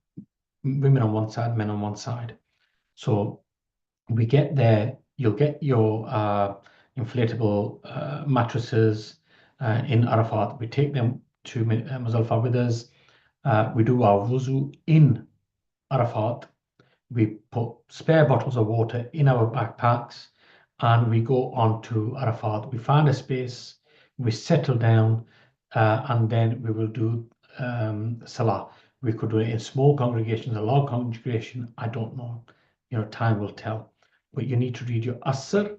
women on one side, men on one side. So we get there, you'll get your inflatable mattresses in Arafat. We take them to Muzdalifah with us. We do our wuzu in Arafat. We put spare bottles of water in our backpacks and we go on to Arafat. We find a space, we settle down, and then we will do Salah. We could do it in small congregations, a large congregation, I don't know. Time will tell. But you need to read your Asr,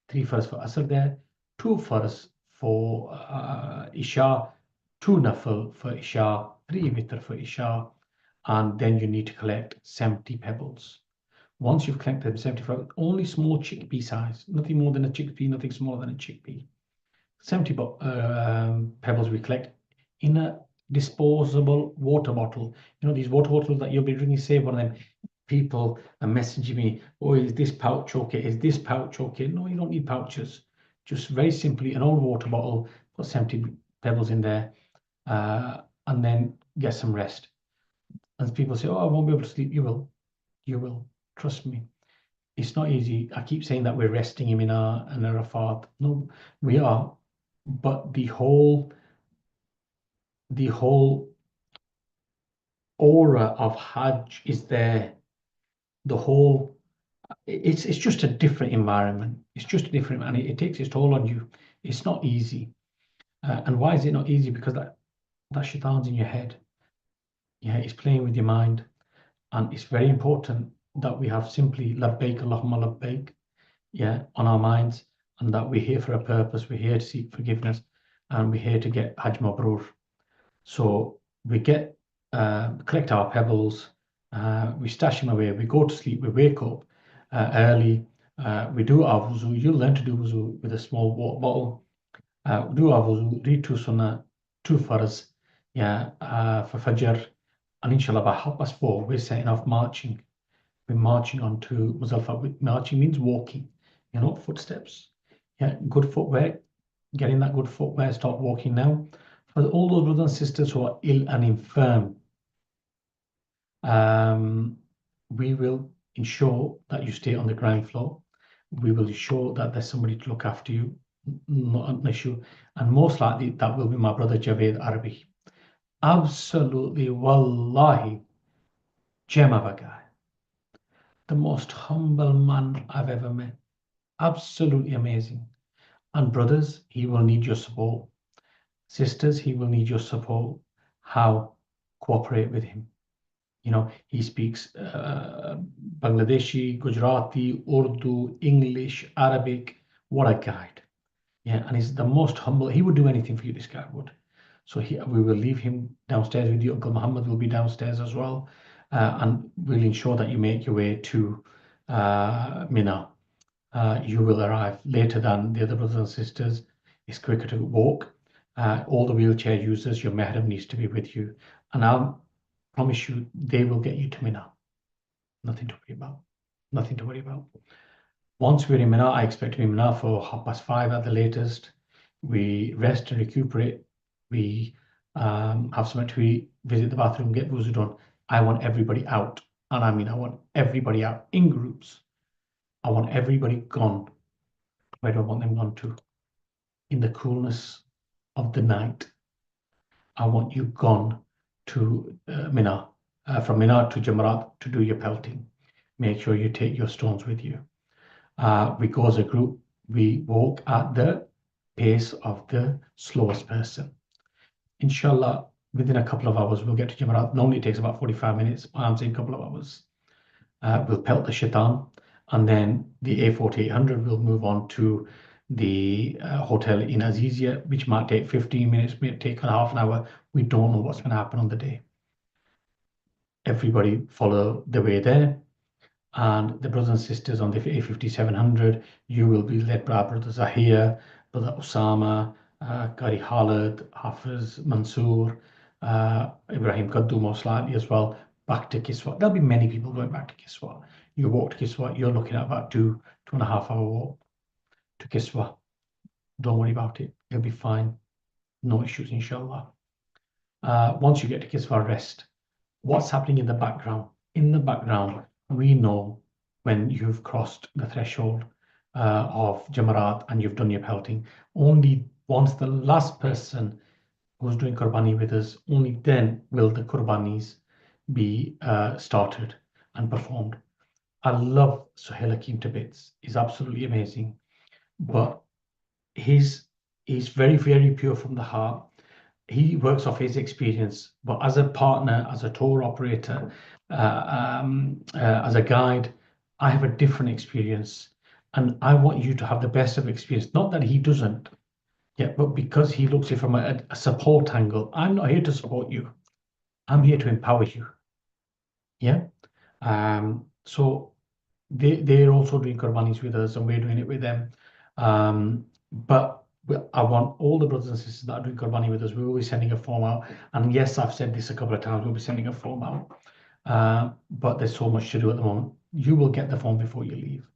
3 first for Asr there, 2 first for Isha, 2 Nafil for Isha, 3 Witr for Isha, and then you need to collect 70 pebbles. Once you've collected them 75, only small chickpea size, nothing more than a chickpea, nothing smaller than a chickpea. 70 pebbles we collect in a disposable water bottle. These water bottles that you'll be drinking, save one of them. People are messaging me, oh, is this pouch okay? Is this pouch okay? No, you don't need pouches. Just very simply an old water bottle, put 70 pebbles in there, and then get some rest. And people say, oh, I won't be able to sleep. You will. You will. Trust me. It's not easy. I keep saying that we're resting in Mina and Arafat. No, we are. But the whole aura of Hajj is there. It's just a different environment. It's just a different, and it takes its toll on you. It's not easy. And why is it not easy? Because that shaitan's in your head. Yeah, it's playing with your mind. And it's very important that we have simply labbaik Allahumma labbaik, on our minds, and that we're here for a purpose. We're here to seek forgiveness, and we're here to get Hajj Mabrur. So we collect our pebbles, we stash them away, we go to sleep, we wake up early, we do our wuzu. You'll learn to do wuzu with a small water bottle. We do our wuzu, read 2 sunnah, 2 farz, for Fajr, and inshallah by 4:30 we're setting off marching. We're marching on to Muzdalifah. Marching means walking, footsteps. Good footwear. Getting that good footwear. Start walking now. For all those brothers and sisters who are ill and infirm, we will ensure that you stay on the ground floor. We will ensure that there's somebody to look after you, not an issue. And most likely that will be my brother Javed Arabi. Absolutely, wallahi, gem of a guy. The most humble man I've ever met. Absolutely amazing. And brothers, he will need your support. Sisters, he will need your support. How? Cooperate with him. He speaks Bangladeshi, Gujarati, Urdu, English, Arabic. What a guide. And he's the most humble. He would do anything for you, this guy would. So we will leave him downstairs with you. Uncle Muhammad will be downstairs as well. And we'll ensure that you make your way to Mina. You will arrive later than the other brothers and sisters. It's quicker to walk. All the wheelchair users, your mahram needs to be with you. And I'll promise you, they will get you to Mina. Nothing to worry about. Nothing to worry about. Once we're in Mina, I expect to be in Mina for 5:30 at the latest. We rest and recuperate. We have something to eat, visit the bathroom, get wuzu done. I want everybody out. And I mean, I want everybody out in groups. I want everybody gone. Where do I want them gone to? In the coolness of the night. I want you gone to Mina, from Mina to Jamarat to do your pelting. Make sure you take your stones with you. We go as a group. We walk at the pace of the slowest person. Inshallah, within a couple of hours, we'll get to Jamarat. Normally it takes about 45 minutes. I'm saying a couple of hours. We'll pelt the shaitan, and then the A4800 will move on to the hotel in Azizia, which might take 15 minutes, may take half an hour. We don't know what's going to happen on the day. Everybody follow the way there. And the brothers and sisters on the A5700, you will be led by Brother Zahir, Brother Osama, Qari Khalid, Hafiz Mansoor, Ibrahim Kaddu most likely as well, back to Kiswa. There'll be many people going back to Kiswa. You walk to Kiswa, you're looking at about 2.5 hour walk to Kiswa. Don't worry about it. It'll be fine. No issues, inshallah. Once you get to Kiswa, rest. What's happening in the background? in the background, we know when you've crossed the threshold of Jamarat and you've done your pelting. Only once the last person who's doing Qurbani with us, only then will the Qurbanis be started and performed. I love Suhail Hakim to bits. He's absolutely amazing. But he's very, very pure from the heart. He works off his experience, but as a partner, as a tour operator, as a guide, I have a different experience, and I want you to have the best of experience. Not that he doesn't, yeah, but because he looks at it from a support angle. I'm not here to support you. I'm here to empower you. Yeah. So they're also doing Qurbanis with us, and we're doing it with them. But I want all the brothers and sisters that are doing Qurbani with us, we will be sending a form out. And yes, I've said this a couple of times, we'll be sending a form out. But there's so much to do at the moment. You will get the form before you leave.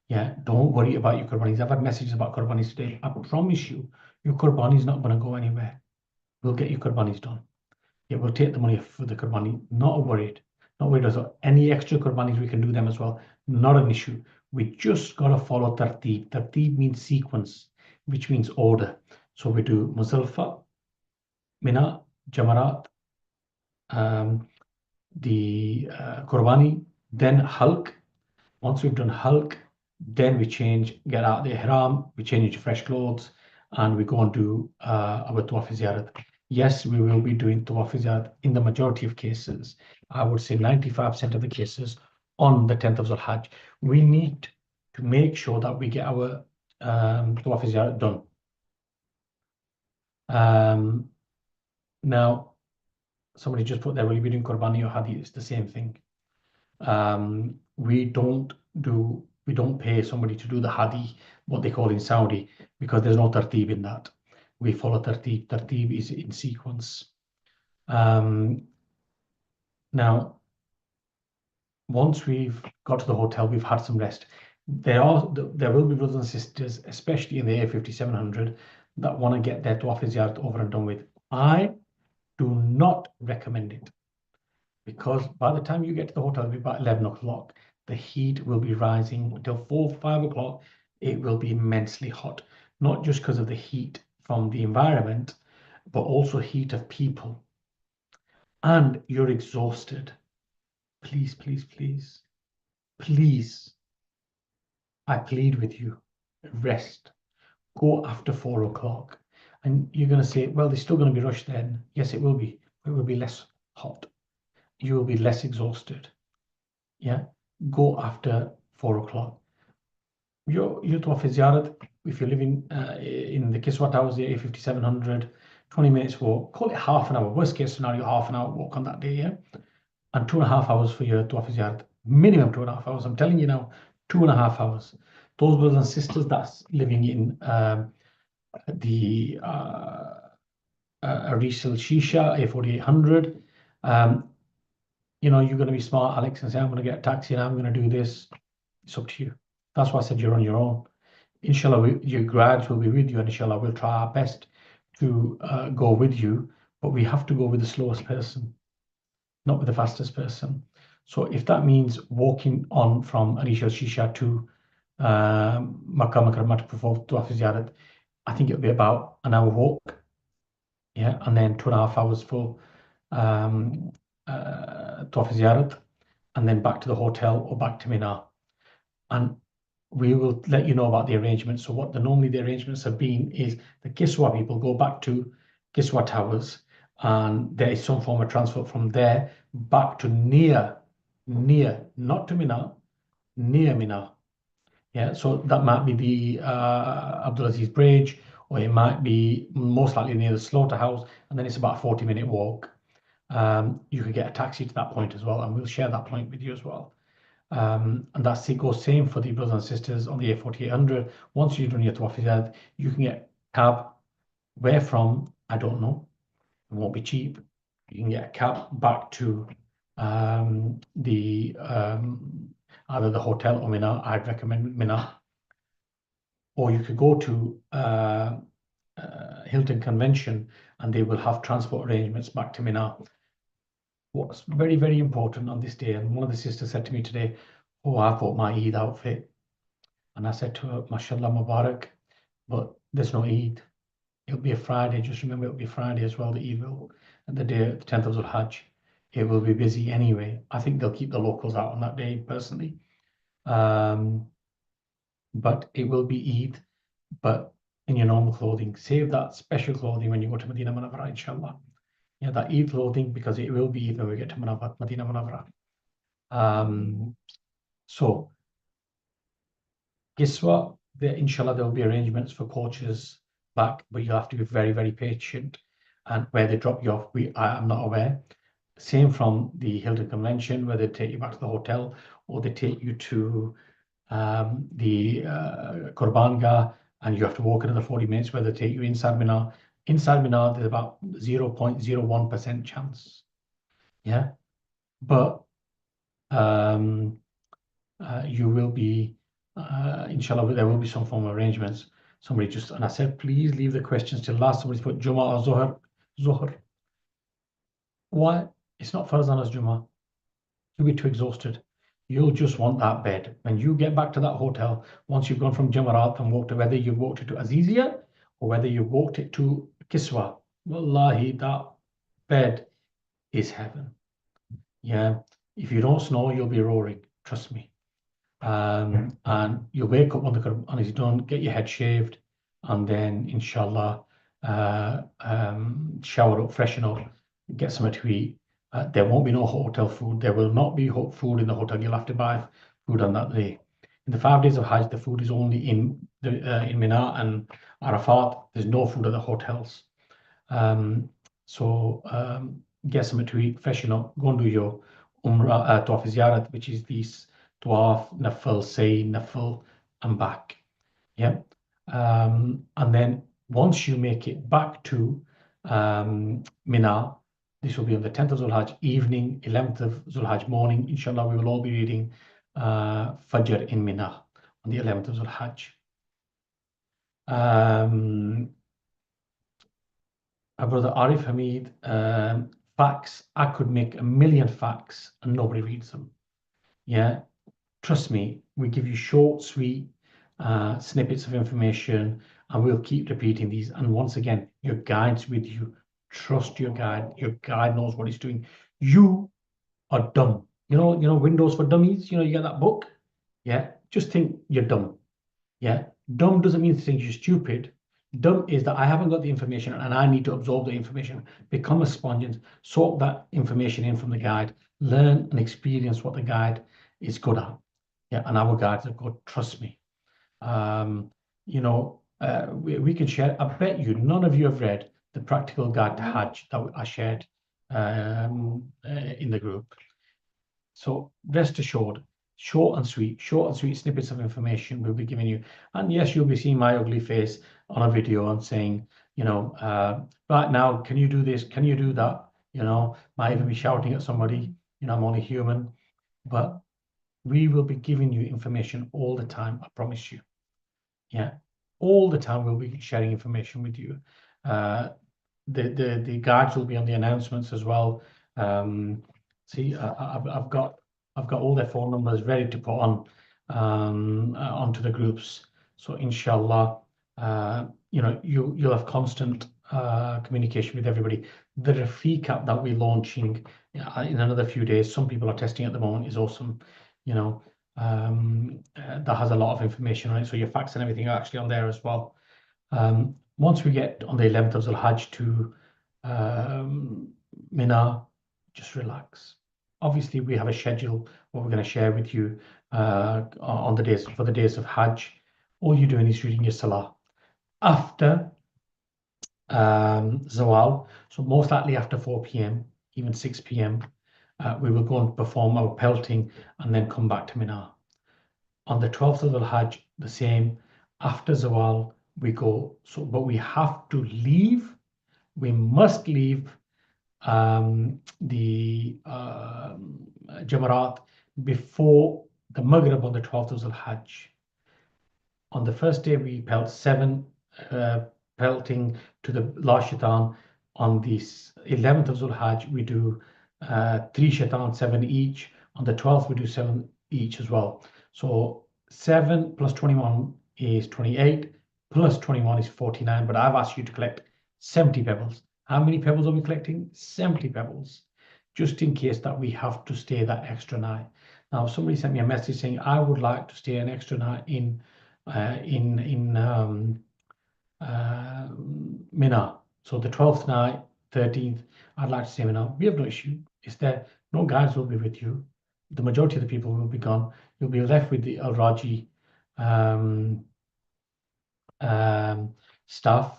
Yeah, don't worry about your Qurbanis. I've had messages about Qurbanis today. I promise you, your Qurbani is not going to go anywhere. We'll get your Qurbanis done. Yeah, we'll take the money for the Qurbani. Not worried. Not worried about any extra Qurbanis, we can do them as well. Not an issue. We just got to follow Tarteeb. Tarteeb means sequence, which means order. So we do Muzdalifah, Mina, Jamarat, the Qurbani, then Halq. Once we've done Halq, then we change, get out the Ihram, we change into fresh clothes, and we go and do our Tawaf Ziyarat. Yes, we will be doing Tawaf Ziyarat in the majority of cases. I would say 95% of the cases on the 10th of Zul-Hajj. We need to make sure that we get our Tawaf Ziyarat done. Now, somebody just put there, will you be doing Qurbani or Hadi? It's the same thing. We don't pay somebody to do the Hadi, what they call in Saudi, because there's no Tarteeb in that. We follow Tarteeb. Tarteeb is in sequence. Now, once we've got to the hotel, we've had some rest. There will be brothers and sisters, especially in the A5700, that want to get their Tawaf Ziyarat over and done with. I do not recommend it, because by the time you get to the hotel, it'll be about 11 o'clock. The heat will be rising until 4, 5 o'clock. It will be immensely hot, not just because of the heat from the environment, but also heat of people. And you're exhausted. Please, please, please, please, I plead with you, rest. Go after 4 o'clock. And you're going to say, well, there's still going to be rush then. Yes, it will be. It will be less hot. You will be less exhausted. Yeah, go after 4 o'clock. Your Tawaf Ziyarat, if you're living in the Kiswa Towers, the A5700, 20 minutes walk, call it half an hour. Worst case scenario, half an hour walk on that day, yeah? And 2.5 hours for your Tawaf Ziyarat. Minimum 2.5 hours. I'm telling you now, 2.5 hours. Those brothers and sisters that's living in the Aris al-Shisha, A4800, you're going to be smart, Alex, and say, I'm going to get a taxi and I'm going to do this. It's up to you. That's why I said you're on your own. Inshallah, your guides will be with you, and inshallah, we'll try our best to go with you, but we have to go with the slowest person, not with the fastest person. So if that means walking on from Aris al-Shisha to Makkah Mukarramah to perform Tawaf Ziyarat, I think it'll be about an hour walk, yeah, and then 2.5 hours for Tawaf Ziyarat, and then back to the hotel or back to Mina. And we will let you know about the arrangements. So what normally the arrangements have been is the Kiswa people go back to Kiswa Towers, and there is some form of transport from there back to near, not to Mina, near Mina. Yeah, so that might be the Abdulaziz Bridge, or it might be most likely near the slaughterhouse, and then it's about a 40-minute walk. You could get a taxi to that point as well, and we'll share that point with you as well. And that's it goes same for the brothers and sisters on the A4800. Once you've done your Tawaf Ziyarat, you can get cab. Where from? I don't know. It won't be cheap. You can get a cab back to the either the hotel or Mina. I'd recommend Mina. Or you could go to Hilton Convention, and they will have transport arrangements back to Mina. what's very, very important on this day, and one of the sisters said to me today, oh, I bought my Eid outfit. And I said to her, Mashallah Mubarak, but there's no Eid. It'll be a Friday. Just remember, it'll be Friday as well, the Eid will, and the day, the 10th of Hajj. It will be busy anyway. I think they'll keep the locals out on that day, personally. But it will be Eid, but in your normal clothing. Save that special clothing when you go to Medina Munawwara, inshallah. Yeah, that Eid clothing, because it will be Eid when we get to Medina Munawwara. So, guess what? Inshallah, there will be arrangements for coaches back, but you'll have to be very, very patient. And where they drop you off, I am not aware. Same from the Hilton Convention, where they take you back to the hotel, or they take you to the Qurbani, and you have to walk another 40 minutes, where they take you inside Mina. Inside Mina, there's about 0.01% chance. Yeah, but you will be, inshallah, there will be some form of arrangements. Somebody just, and I said, please leave the questions till last. Somebody's put Jummah or Zuhr. Why? It's not Farzan as Jummah. You'll be too exhausted. You'll just want that bed. When you get back to that hotel, once you've gone from Jamarat and walked, whether you've walked it to Azizia or whether you've walked it to Kiswa, wallahi, that bed is heaven. Yeah. If you don't snore, you'll be roaring. Trust me. And you'll wake up on the Quran, if you don't, get your head shaved, and then inshallah shower up, freshen up, get something to eat. There won't be no hotel food. There will not be food in the hotel. You'll have to buy food on that day. In the 5 days of Hajj, the food is only in Mina and Arafat. There's no food at the hotels. So get something to eat, freshen up, go and do your Umrah, Tawaf al-Ziyarah, which is these Tawaf, Nafil, Say, Nafil, and back. Yeah. And then once you make it back to Mina, this will be on the 10th of Zulhajj evening, 11th of Zulhajj morning. Inshallah, we will all be reading Fajr in Mina on the 11th of Zulhajj. Our brother Arif Hamid, facts. I could make 1,000,000 facts and nobody reads them. Yeah. Trust me, we give you short, sweet snippets of information, and we'll keep repeating these. And once again, your guide's with you. Trust your guide. Your guide knows what he's doing. You are dumb. You know, Windows for Dummies. You get that book. Yeah, just think you're dumb. Yeah, dumb doesn't mean to think you're stupid. Dumb is that I haven't got the information and I need to absorb the information. Become a sponge and soak that information in from the guide. Learn and experience what the guide is good at. Yeah, and our guides are good. Trust me. We can share. I bet you none of you have read the practical guide to Hajj that I shared in the group. So rest assured, short and sweet snippets of information we'll be giving you. And yes, you'll be seeing my ugly face on a video and saying, right now, can you do this? Can you do that? Might even be shouting at somebody. I'm only human. But we will be giving you information all the time, I promise you. Yeah, all the time we'll be sharing information with you. The guides will be on the announcements as well. See, I've got all their phone numbers ready to put on onto the groups. So inshallah, you'll have constant communication with everybody. The Rafiq app that we're launching in another few days, some people are testing at the moment, is awesome. That has a lot of information on it. So your facts and everything are actually on there as well. Once we get on the 11th of Zulhajj to Mina, just relax. Obviously, we have a schedule what we're going to share with you for the days of Hajj. All you're doing is reading your Salah after Zawal. So most likely after 4 p.m., even 6 p.m., we will go and perform our pelting and then come back to Mina. On the 12th of Al-Hajj, the same. After Zawal, we go. But we have to leave. We must leave the Jamarat before the Maghrib on the 12th of Al-Hajj. On the first day, we pelt 7, pelting to the last shaitan. On the 11th of Zulhajj, we do 3 shaitan, 7 each. On the 12th, we do 7 each as well. So 7 plus 21 is 28, plus 21 is 49, but I've asked you to collect 70 pebbles. How many pebbles are we collecting? 70 pebbles, just in case that we have to stay that extra night. Now, somebody sent me a message saying, I would like to stay an extra night in Mina. So the 12th night, 13th, I'd like to stay in Mina. We have no issue. Is there no guides will be with you? The majority of the people will be gone. You'll be left with the Al Raji um, staff,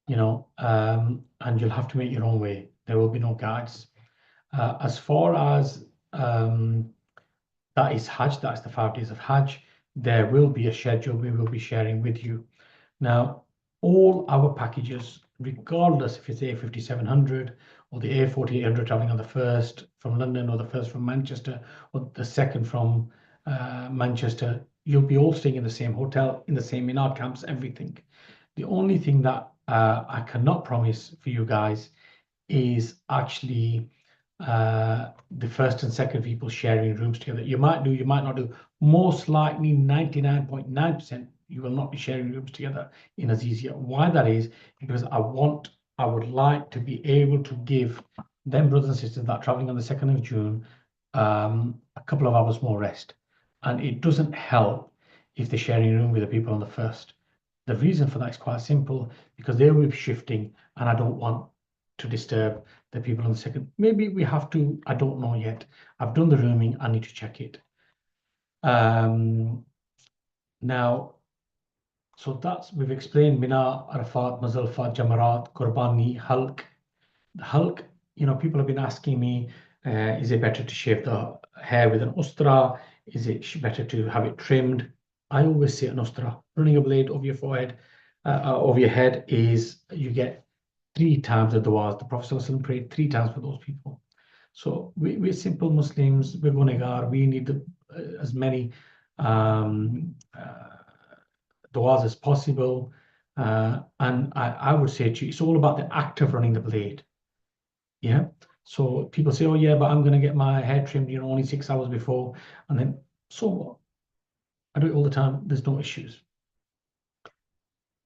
and you'll have to make your own way. There will be no guides. As far as that is Hajj, that's the 5 days of Hajj, there will be a schedule we will be sharing with you. Now, all our packages, regardless if it's A5700 or the A4800 traveling on the first from London or the first from Manchester or the second from Manchester, you'll be all staying in the same hotel, in the same Mina camps, everything. The only thing that I cannot promise for you guys is actually the first and second people sharing rooms together. You might do, you might not do. Most likely 99.9% you will not be sharing rooms together in Azizia. Why that is, because I would like to be able to give them brothers and sisters that are traveling on the 2nd of June a couple of hours more rest. And it doesn't help if they're sharing a room with the people on the first. The reason for that is quite simple, because they will be shifting and I don't want to disturb the people on the second. Maybe we have to, I don't know yet. I've done the rooming, I need to check it. Now, so we've explained Mina, Arafat, Muzdalifah, Jamarat, Qurbani, Halq. The Halq, people have been asking me, is it better to shave the hair with an ustra? Is it better to have it trimmed? I always say an ustra. Running a blade over your forehead, over your head, is you get 3 times the du'as. The Prophet ﷺ prayed 3 times for those people. So we're simple Muslims. We're gunegar. We need as many du'as as possible. And I would say to you, it's all about the act of running the blade. Yeah. So people say, oh yeah, but I'm going to get my hair trimmed, only 6 hours before. And then, so what? I do it all the time. There's no issues.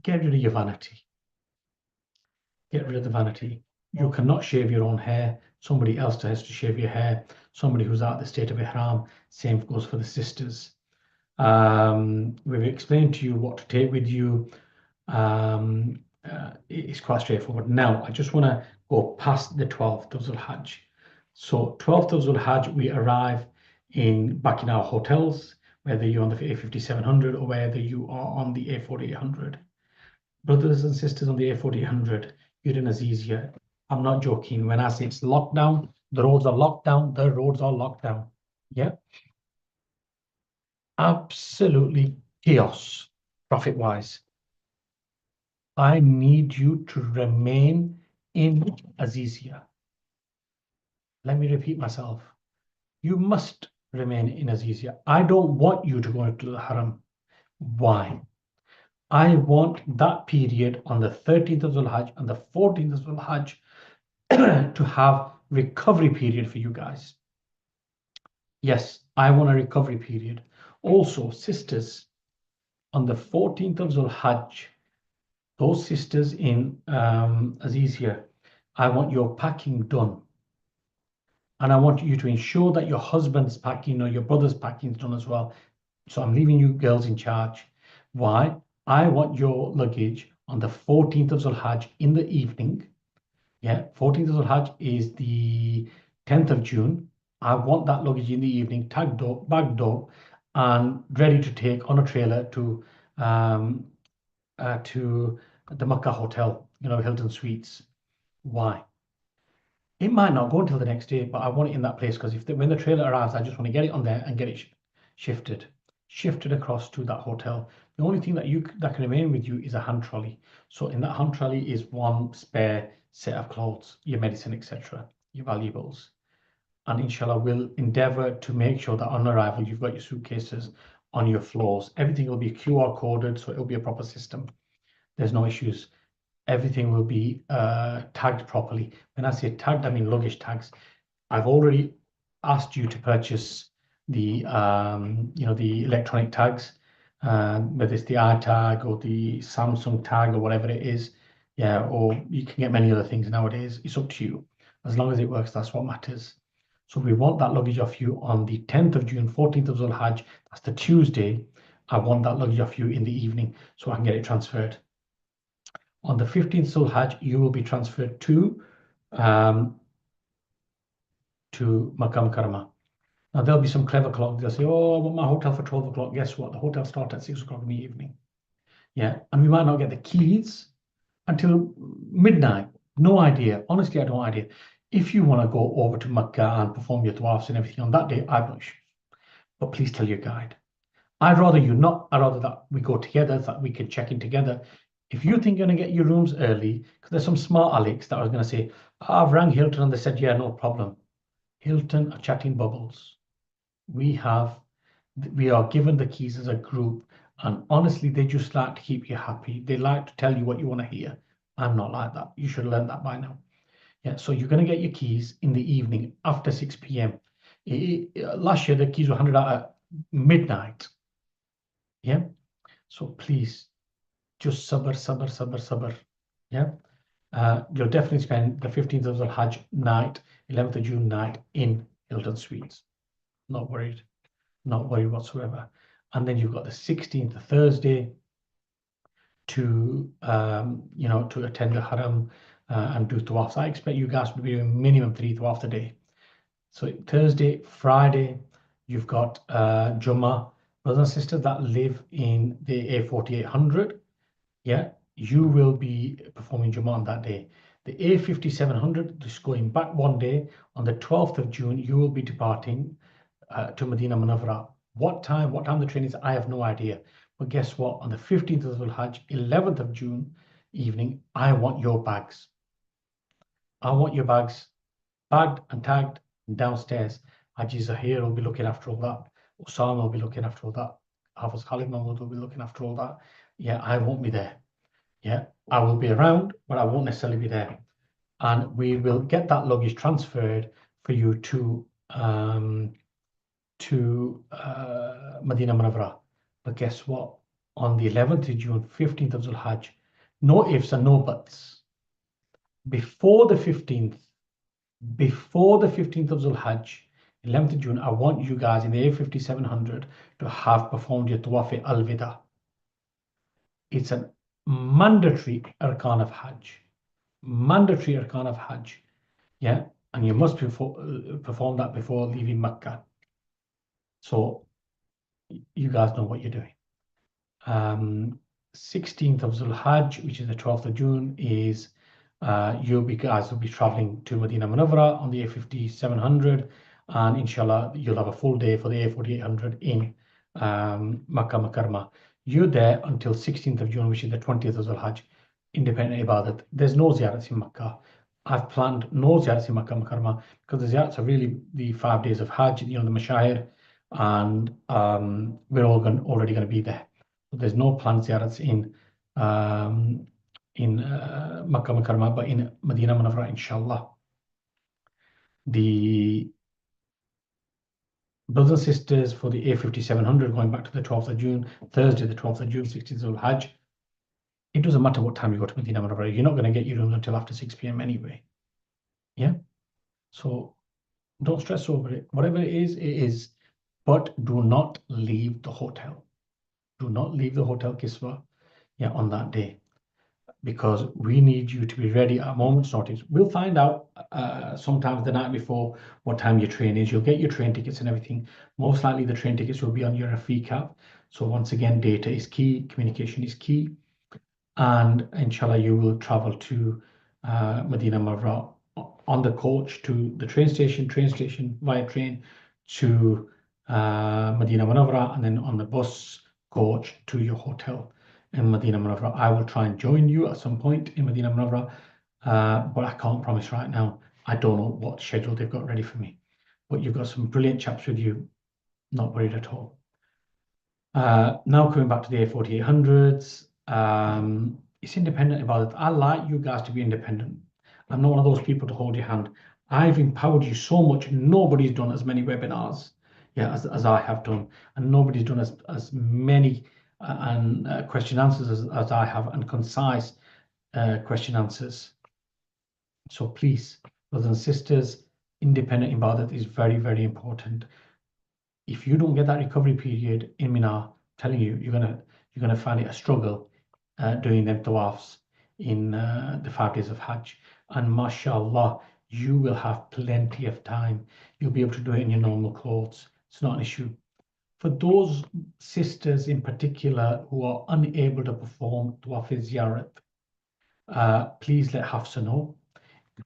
Get rid of your vanity. Get rid of the vanity. You cannot shave your own hair. Somebody else has to shave your hair. Somebody who's out of the state of ihram. Same goes for the sisters. We've explained to you what to take with you. It's quite straightforward. Now, I just want to go past the 12th of Zul-Hajj. So 12th of Zul-Hajj, we arrive back in our hotels, whether you're on the A5700 or whether you are on the A4800. Brothers and sisters on the A4800, you're in Azizia. I'm not joking. When I say it's lockdown, the roads are locked down. The roads are locked down. Yeah. Absolutely chaos, profit-wise. I need you to remain in Azizia. Let me repeat myself. You must remain in Azizia. I don't want you to go into the Haram. Why? I want that period on the 13th of Zul-Hajj and the 14th of Zul-Hajj to have recovery period for you guys. Yes, I want a recovery period. Also, sisters, on the 14th of Zul-Hajj, those sisters in Azizia, I want your packing done. And I want you to ensure that your husband's packing or your brother's packing is done as well. So I'm leaving you girls in charge. Why? I want your luggage on the 14th of Zul-Hajj in the evening. Yeah, 14th of Zul-Hajj is the 10th of June. I want that luggage in the evening, tagged up, bagged up, and ready to take on a trailer to the Makkah hotel, Hilton Suites. Why? It might not go until the next day, but I want it in that place because when the trailer arrives, I just want to get it on there and get it shifted across to that hotel. The only thing that can remain with you is a hand trolley. So in that hand trolley is one spare set of clothes, your medicine, etc., your valuables. And inshallah, we'll endeavor to make sure that on arrival, you've got your suitcases on your floors. Everything will be QR coded, so it'll be a proper system. There's no issues. Everything will be tagged properly. When I say tagged, I mean luggage tags. I've already asked you to purchase the the electronic tags, whether it's the iTag or the Samsung tag or whatever it is. Yeah, or you can get many other things nowadays. It's up to you. As long as it works, that's what matters. So we want that luggage off you on the 10th of June, 14th of Zulhajj. That's the Tuesday. I want that luggage off you in the evening so I can get it transferred. On the 15th Zulhajj, you will be transferred um, to Makkah Mukarramah. Now, there'll be some clever clock. They'll say, oh, I want my hotel for 12 o'clock. Guess what? The hotel starts at 6 o'clock in the evening. Yeah. And we might not get the keys until midnight. No idea. Honestly, I don't have idea. If you want to go over to Makkah and perform your tawafs and everything on that day, I've no issues. But please tell your guide. I'd rather you not. I'd rather that we go together, that we can check in together. If you think you're going to get your rooms early, because there's some smart Alex that was going to say, I've rang Hilton and they said, yeah, no problem. Hilton are chatting bubbles. We are given the keys as a group, and honestly, they just like to keep you happy. They like to tell you what you want to hear. I'm not like that. You should have learned that by now. Yeah, so you're going to get your keys in the evening after 6 p.m. Last year, the keys were handed out at midnight. Yeah, so please, just sabr. Yeah, you'll definitely spend the 15th of the Hajj night, 11th of June night in Hilton Suites. Not worried whatsoever. And then you've got the 16th, the Thursday, to to attend the Haram and do tawafs. I expect you guys to be doing minimum 3 tawafs a day. So Thursday, Friday, you've got Jummah. Brothers and sisters that live in the A4800, yeah, you will be performing Jummah on that day. The A5700, just going back one day, on the 12th of June, you will be departing to Medina Munawwara. What time the train is, I have no idea. But guess what? On the 15th of Dhul Hajj, 11th of June evening, I want your bags. I want your bags bagged and tagged downstairs. Haji Zahir will be looking after all that. Osama will be looking after all that. Hafiz Khalid Mahmoud will be looking after all that. Yeah, I won't be there. Yeah, I will be around, but I won't necessarily be there. And we will get that luggage transferred for you to Medina Munawwara. But guess what? On the 11th of June, 15th of Zulhajj, no ifs and no buts. Before the 15th of Zulhajj, 11th of June, I want you guys in the A5700 to have performed your Tawaf al-Wida. It's a mandatory arkan of Hajj. Mandatory arkan of Hajj. Yeah, and you must perform that before leaving Makkah. So you guys know what you're doing. 16th of Zulhajj, which is the 12th of June, is you guys will be traveling to Medina Munawwara on the A5700, and inshallah you'll have a full day for the A4800 in Makkah Mukarramah. You're there until 16th of June, which is the 20th of Zulhajj, independent ibadat. There's no ziyarats in Makkah. I've planned no ziyarats in Makkah Mukarramah because the ziyarats are really the 5 days of Hajj, the mashahir, and we're already going to be there. So there's no planned ziyarats in Makkah Mukarramah, but in Medina Munawwara, inshallah. The brothers and sisters for the A5700 going back to the 12th of June, Thursday, the 12th of June, 16th of Hajj. It doesn't matter what time you go to Medina Munawwara. You're not going to get your rooms until after 6 p.m. anyway. Yeah. So don't stress over it. Whatever it is. But do not leave the hotel. Do not leave the hotel Kiswa, yeah, on that day, because we need you to be ready at a moment's notice. We'll find out sometimes the night before what time your train is. You'll get your train tickets and everything. Most likely the train tickets will be on your Rafiq app. So once again, data is key, communication is key. And inshallah, you will travel to Medina Munawwara on the coach to the train station via train to Medina Munawwara, and then on the bus coach to your hotel in Medina Munawwara. I will try and join you at some point in Medina Munawwara, but I can't promise right now. I don't know what schedule they've got ready for me. But you've got some brilliant chaps with you. Not worried at all. Now coming back to the A4800s, it's independent about it. I like you guys to be independent. I'm not one of those people to hold your hand. I've empowered you so much. Nobody's done as many webinars, yeah, as I have done, and nobody's done as many and question answers as I have, and concise question answers. So please, brothers and sisters, independent ibadat is very, very important. If you don't get that recovery period in Mina, telling you, you're gonna find it a struggle doing them tawafs in the 5 days of Hajj. And mashallah, you will have plenty of time. You'll be able to do it in your normal clothes. It's not an issue. For those sisters in particular who are unable to perform Tawaf al-Ziyarah, please let Hafsa know.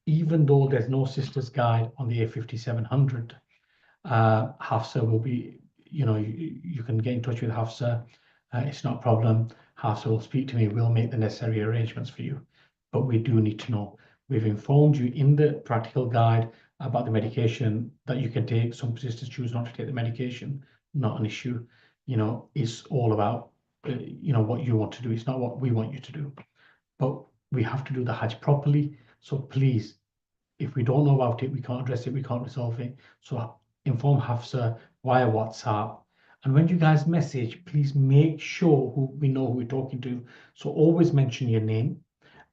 Even though there's no sister's guide on the A5700, Hafsa will be, you can get in touch with Hafsa. It's not a problem. Hafsa will speak to me. We'll make the necessary arrangements for you. But we do need to know. We've informed you in the practical guide about the medication that you can take. Some sisters choose not to take the medication. Not an issue. It's all about, what you want to do. It's not what we want you to do. But we have to do the Hajj properly. So please, if we don't know about it, we can't address it, we can't resolve it. So inform Hafsa via WhatsApp. And when you guys message, please make sure we know who we're talking to. So always mention your name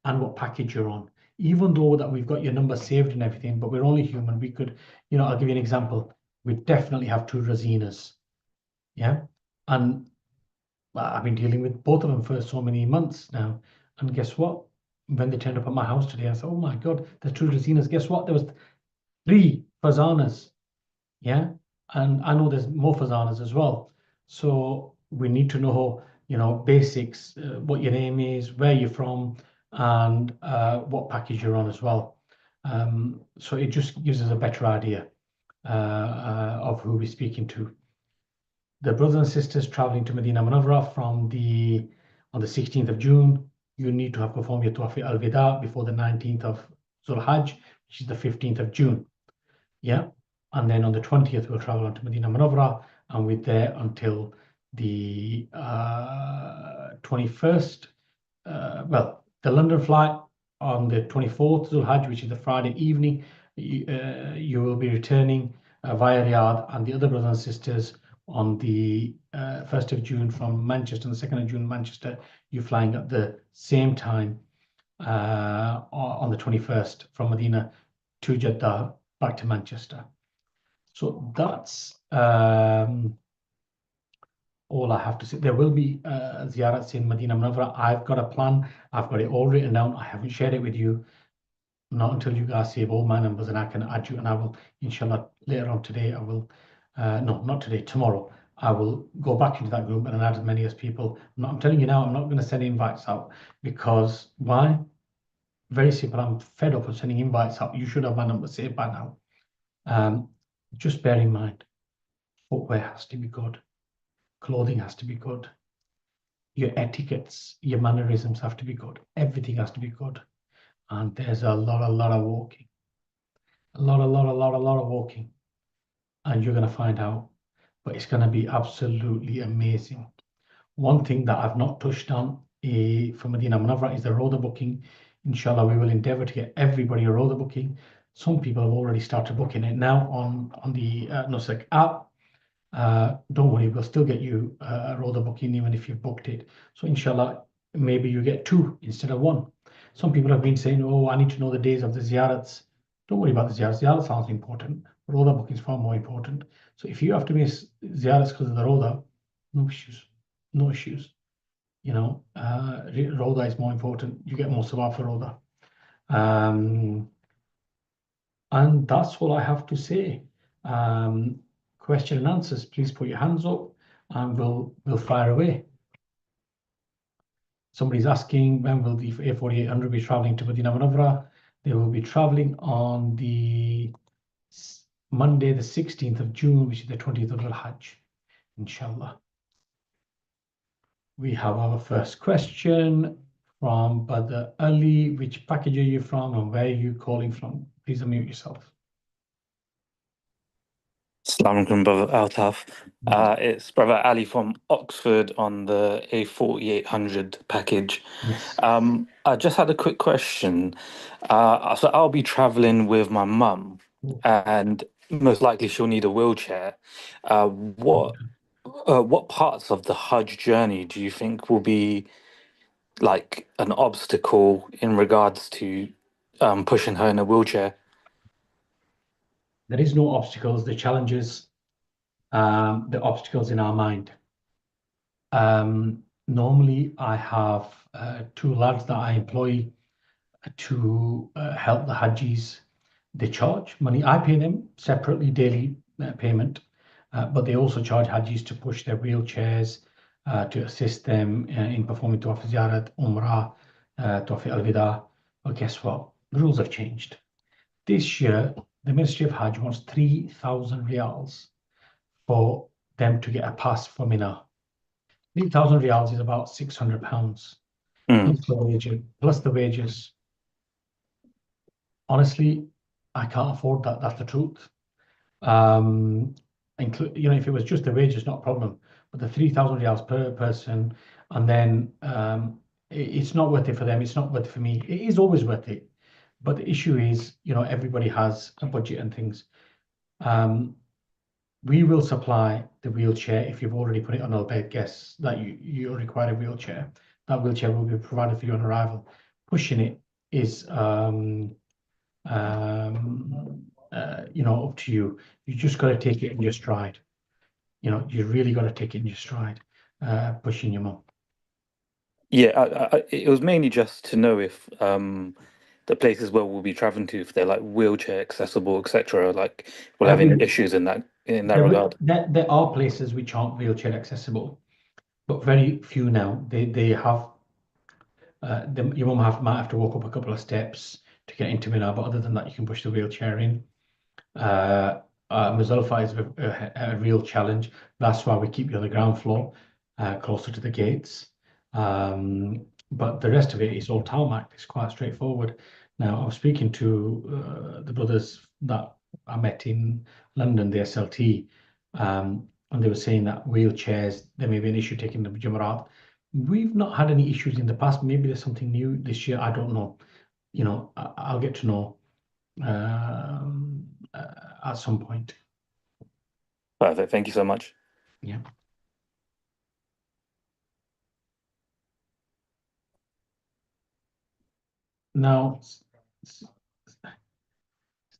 and what package you're on. Even though that we've got your number saved and everything, but we're only human. We could, I'll give you an example. We definitely have 2 Razinas. Yeah. And I've been dealing with both of them for so many months now. And guess what? When they turned up at my house today, I said, oh my God, there's 2 Razinas. Guess what? There was 3 fazanas. Yeah. And I know there's more fazanas as well. So we need to know, basics, what your name is, where you're from, and what package you're on as well. So it just gives us a better idea of who we're speaking to. The brothers and sisters traveling to Medina Munawwarah on the 16th of June, you need to have performed your Tawaf al-Wida before the 19th of Hajj, which is the 15th of June. Yeah. And then on the 20th, we'll travel on to Medina Munawwarah, and we're there until the 21st. The London flight on the 24th Hajj, which is the Friday evening, you will be returning via Riyadh, and the other brothers and sisters on the 1st of June from Manchester, and the 2nd of June Manchester, you're flying at the same time on the 21st from Medina to Jeddah back to Manchester. So that's all I have to say. There will be ziyarats in Medina Munawwarah. I've got a plan. I've got it all written down. I haven't shared it with you. Not until you guys save all my numbers and I can add you, and I will, inshallah, later on today, I will, no, not today, tomorrow, I will go back into that group and add as many as people. I'm telling you now, I'm not going to send invites out because why? Very simple. I'm fed up of sending invites out. You should have my number saved by now. Just bear in mind, footwear has to be good. Clothing has to be good. Your etiquettes, your mannerisms have to be good. Everything has to be good. And there's a lot of walking. A lot of walking. And you're going to find out. But it's going to be absolutely amazing. One thing that I've not touched on for Medina Munawwarah is the Roda booking. Inshallah, we will endeavor to get everybody a Roda booking. Some people have already started booking it now on the Nusuk app. Don't worry, we'll still get you a Roda booking even if you've booked it. So inshallah, maybe you get 2 instead of 1. Some people have been saying, oh, I need to know the days of the ziyarats. Don't worry about the ziyarats. Ziyarats sounds important. Roda booking is far more important. So if you have to miss ziyarats because of the Roda, no issues. No issues. Roda is more important. You get more sawab for Roda. And that's all I have to say. Question and answers, please put your hands up and we'll fire away. Somebody's asking, when will the A4800 be traveling to Medina Munawwarah? They will be traveling on the Monday, the 16th of June, which is the 20th of Al-Hajj, inshallah. We have our first question from Badr Ali. Which package are you from and where are you calling from? Please unmute yourself. Assalamu alaikum, brother Altaf. It's brother Ali from Oxford on the A4800 package. Yes. I just had a quick question. So I'll be traveling with my mum, and most likely she'll need a wheelchair. Uh, what what parts of the Hajj journey do you think will be like an obstacle in regards to pushing her in a wheelchair? There is no obstacles. The obstacles in our mind. Normally, I have two lads that I employ to help the Hajis. They charge money. I pay them separately daily payment, but they also charge Hajis to push their wheelchairs to assist them in performing Tawaf Ziyarat, Umrah, Tawaf al-Wida. Well, guess what? The rules have changed. This year, the Ministry of Hajj wants 3,000 riyals for them to get a pass for Mina. 3,000 riyals is about £600 Mm. plus the wages. Honestly, I can't afford that. That's the truth. If it was just the wages, not a problem. But the 3,000 riyals per person, and then it's not worth it for them. It's not worth it for me. It is always worth it. But the issue is, everybody has a budget and things. We will supply the wheelchair if you've already put it on our bed. Guess that you require a wheelchair. That wheelchair will be provided for you on arrival. Pushing it is up to you. You just got to take it in your stride. You really got to take it in your stride, pushing your mum. Yeah, it was mainly just to know if the places where we'll be traveling to, if they're like wheelchair accessible, etc. Like we'll have any We, issues in that there, regard. there are places which aren't wheelchair accessible, but very few now. They have your mum might have to walk up a couple of steps to get into Mina, but other than that, you can push the wheelchair in. Muzdalifah is a real challenge. That's why we keep you on the ground floor, closer to the gates. But the rest of it is all tarmac. It's quite straightforward. Now, I was speaking to the brothers that I met in London, the SLT, and they were saying that wheelchairs, there may be an issue taking the Jamarat. We've not had any issues in the past. Maybe there's something new this year. I don't know. I'll get to know um, at some point. Perfect. Thank you so much. Yeah. Now,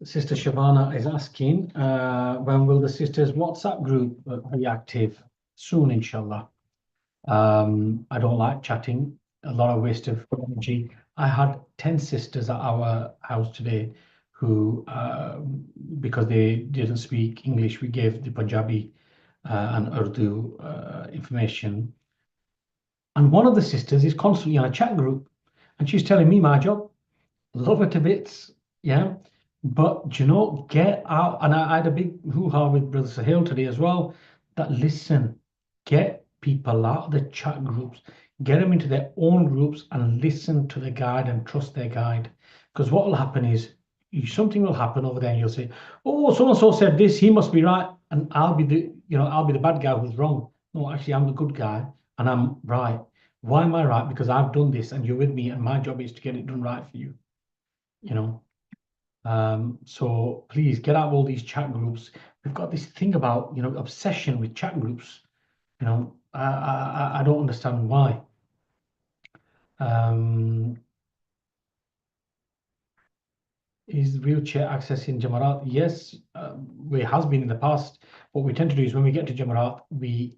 Sister Shabana is asking, when will the sisters WhatsApp group be active? Soon, inshallah. I don't like chatting, a lot of waste of energy. I had 10 sisters at our house today who, because they didn't speak English, we gave the Punjabi and Urdu information. And one of the sisters is constantly on a chat group and she's telling me my job. Love her to bits, yeah. But get out. And I had a big hoo-ha with Brother Sahil today as well. That listen, get people out of the chat groups, get them into their own groups and listen to the guide and trust their guide. Because what will happen is something will happen over there and you'll say, oh, so and so said this, he must be right, and I'll be the bad guy who's wrong. No, actually, I'm the good guy and I'm right. Why am I right? Because I've done this and you're with me, and my job is to get it done right for you. you know. So please get out of all these chat groups. We've got this thing about, obsession with chat groups. I don't understand why. Is wheelchair access in Jamarat? Yes, it has been in the past. What we tend to do is when we get to Jamarat, we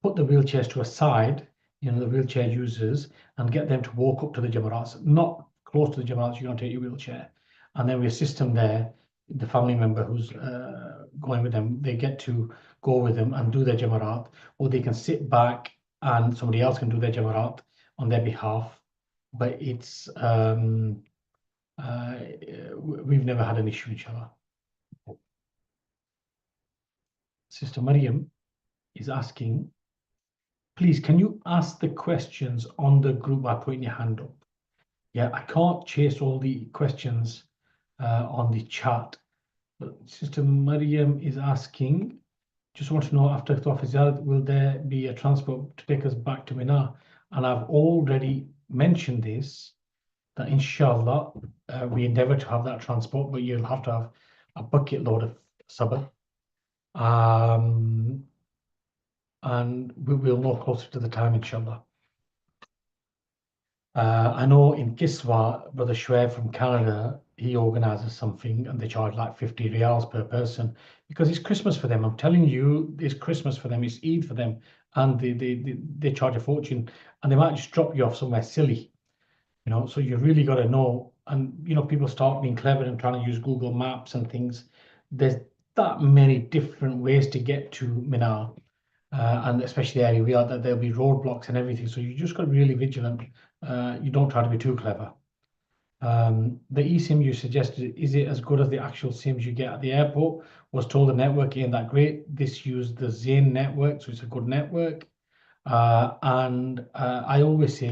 put the wheelchairs to a side, the wheelchair users, and get them to walk up to the Jamarats, not close to the Jamarats. You're going to take your wheelchair, and then we assist them there. The family member who's going with them, they get to go with them and do their Jamarat, or they can sit back and somebody else can do their Jamarat on their behalf. But we've never had an issue, inshallah. Sister Mariam is asking, please, can you ask the questions on the group by putting your hand up? Yeah, I can't chase all the questions on the chat. Sister Mariam is asking, just want to know after Tawaf al-Ziyarah, will there be a transport to take us back to Mina? And I've already mentioned this, that inshallah, we endeavor to have that transport, but you'll have to have a bucket load of sabr. And we will know closer to the time, inshallah. I know in Kiswa, Brother Shweb from Canada, he organizes something and they charge like 50 riyals per person because it's Christmas for them. I'm telling you, it's Christmas for them, it's Eid for them, and they charge a fortune and they might just drop you off somewhere silly, so you really got to know. And people start being clever and trying to use Google Maps and things. There's that many different ways to get to Mina. And especially the area we are, that there'll be roadblocks and everything. So you just got to be really vigilant. You don't try to be too clever. The eSIM you suggested, is it as good as the actual SIMs you get at the airport? Was told the network ain't that great. This used the Zain network, so it's a good network. And I always say,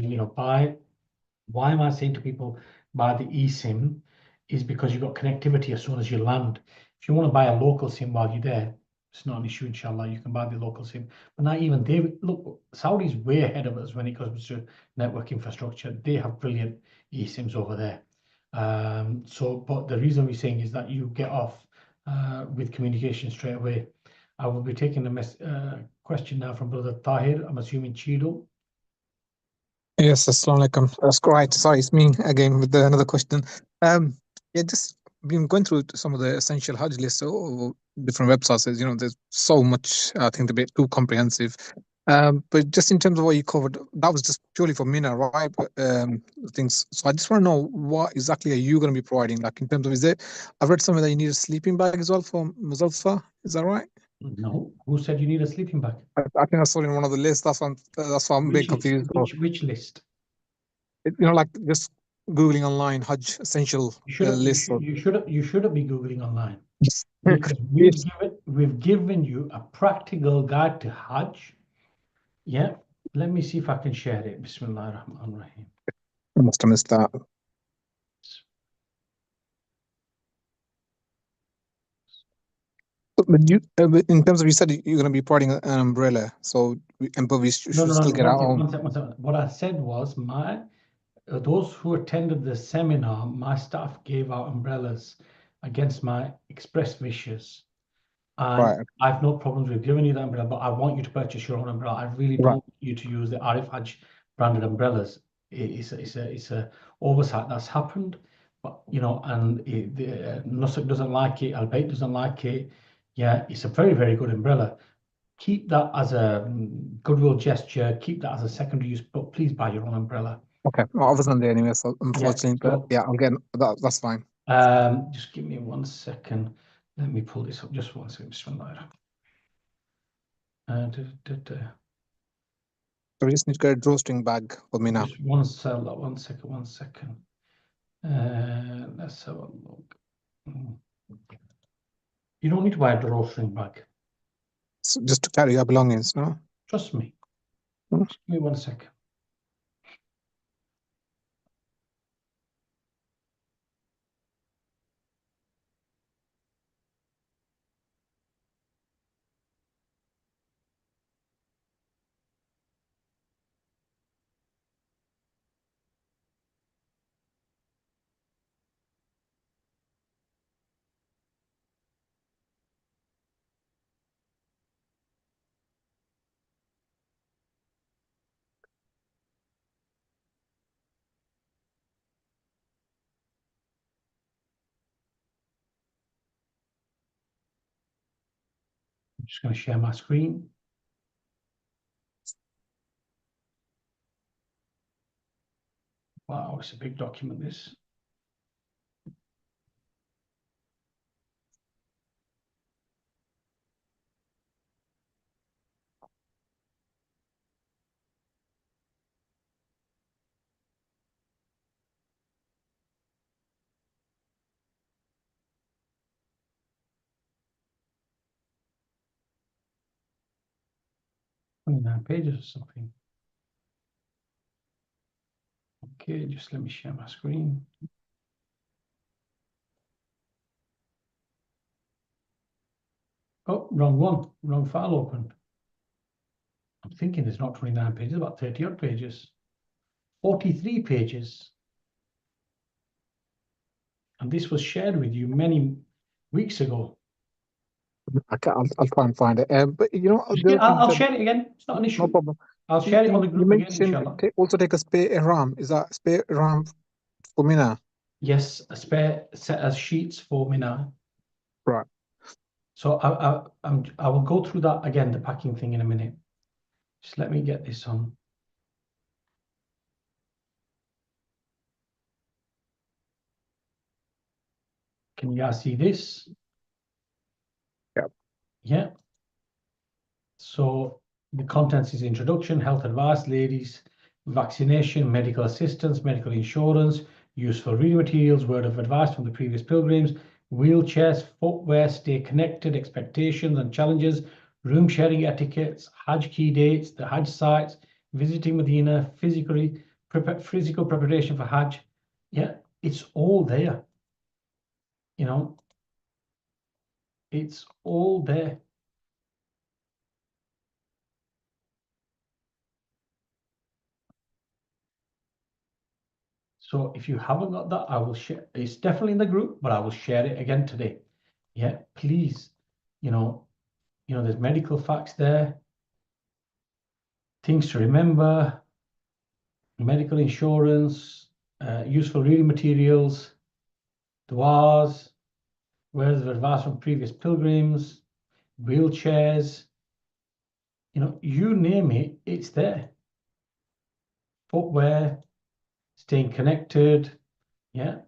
why am I saying to people buy the eSIM is because you've got connectivity as soon as you land. If you want to buy a local SIM while you're there, it's not an issue, inshallah. You can buy the local SIM. But not even they look, Saudi's way ahead of us when it comes to network infrastructure. They have brilliant eSIMs over there. But the reason we're saying is that you get off with communication straight away. I will be taking a question now from Brother Tahir. I'm assuming Chido. Yes, Assalamu alaikum. That's right. Sorry, it's me again with another question. Yeah, just been going through some of the essential Hajj lists or different websites. There's so much. I think they're a bit too comprehensive. But just in terms of what you covered, that was just purely for Mina, right? Things. So I just want to know what exactly are you going to be providing? Like in terms of, I've read somewhere that you need a sleeping bag as well for Muzdalifah. Is that right? No. Who said you need a sleeping bag? I think I saw it in one of the lists. That's why I'm a bit confused. Which list? Like just Googling online Hajj essential list. You shouldn't be Googling online because we've given you a practical guide to Hajj. Yeah. Let me see if I can share it. Bismillah ar-Rahman ar-Rahim. I must have missed that. But in terms of, you said you're going to be providing an umbrella, but we should still get our own. One second. What I said was those who attended the seminar, my staff gave out umbrellas against my express wishes. And Right. I have no problems with giving you the umbrella, but I want you to purchase your own umbrella. I really don't want you to use the Arif Hajj branded umbrellas. It's a oversight that's happened, but and Nusuk doesn't like it, Al Bayt doesn't like it. Yeah, it's a very, very good umbrella. Keep that as a goodwill gesture. Keep that as a secondary use, but please buy your own umbrella. Okay, well, I wasn't there anyway, so unfortunately, but yeah, I'll get that. That's fine. Just give me 1 second. Let me pull this up. Just 1 second. Bismillah. So we just need to get a drawstring bag for Mina. Just 1 second. Let's have a look. You don't need to buy a drawstring bag. So just to carry your belongings, no? Trust me. Just give me 1 second. I'm just going to share my screen. Wow, it's a big document, this. Nine pages or something. Okay, just let me share my screen. wrong one, wrong file open. I'm thinking there's not 29 pages, about 30 odd pages. 43 pages. And this was shared with you many weeks ago. I'll try and find it. But you know, Yeah, I'll share it again. It's not an issue. no problem. I'll share it on the You group again, mentioned inshallah. also take a spare ihram. Is that spare ihram for Mina? Yes, a spare set of sheets for Mina. Right. So I will go through that again, the packing thing in a minute. Just let me get this on. Can you guys see this? Yep. Yeah. So the contents is introduction, health advice, ladies, vaccination, medical assistance, medical insurance, useful reading materials, word of advice from the previous pilgrims, wheelchairs, footwear, stay connected, expectations and challenges, room sharing etiquettes, Hajj key dates, the Hajj sites, visiting Medina, physical preparation for Hajj. Yeah, it's all there. You know, it's all there. So if you haven't got that, I will share. It's definitely in the group, but I will share it again today. Yeah, please. You know, there's medical facts there, things to remember, medical insurance, useful reading materials, du'as, words of advice from previous pilgrims, wheelchairs. You know, you name it, it's there. Footwear, staying connected. Yeah.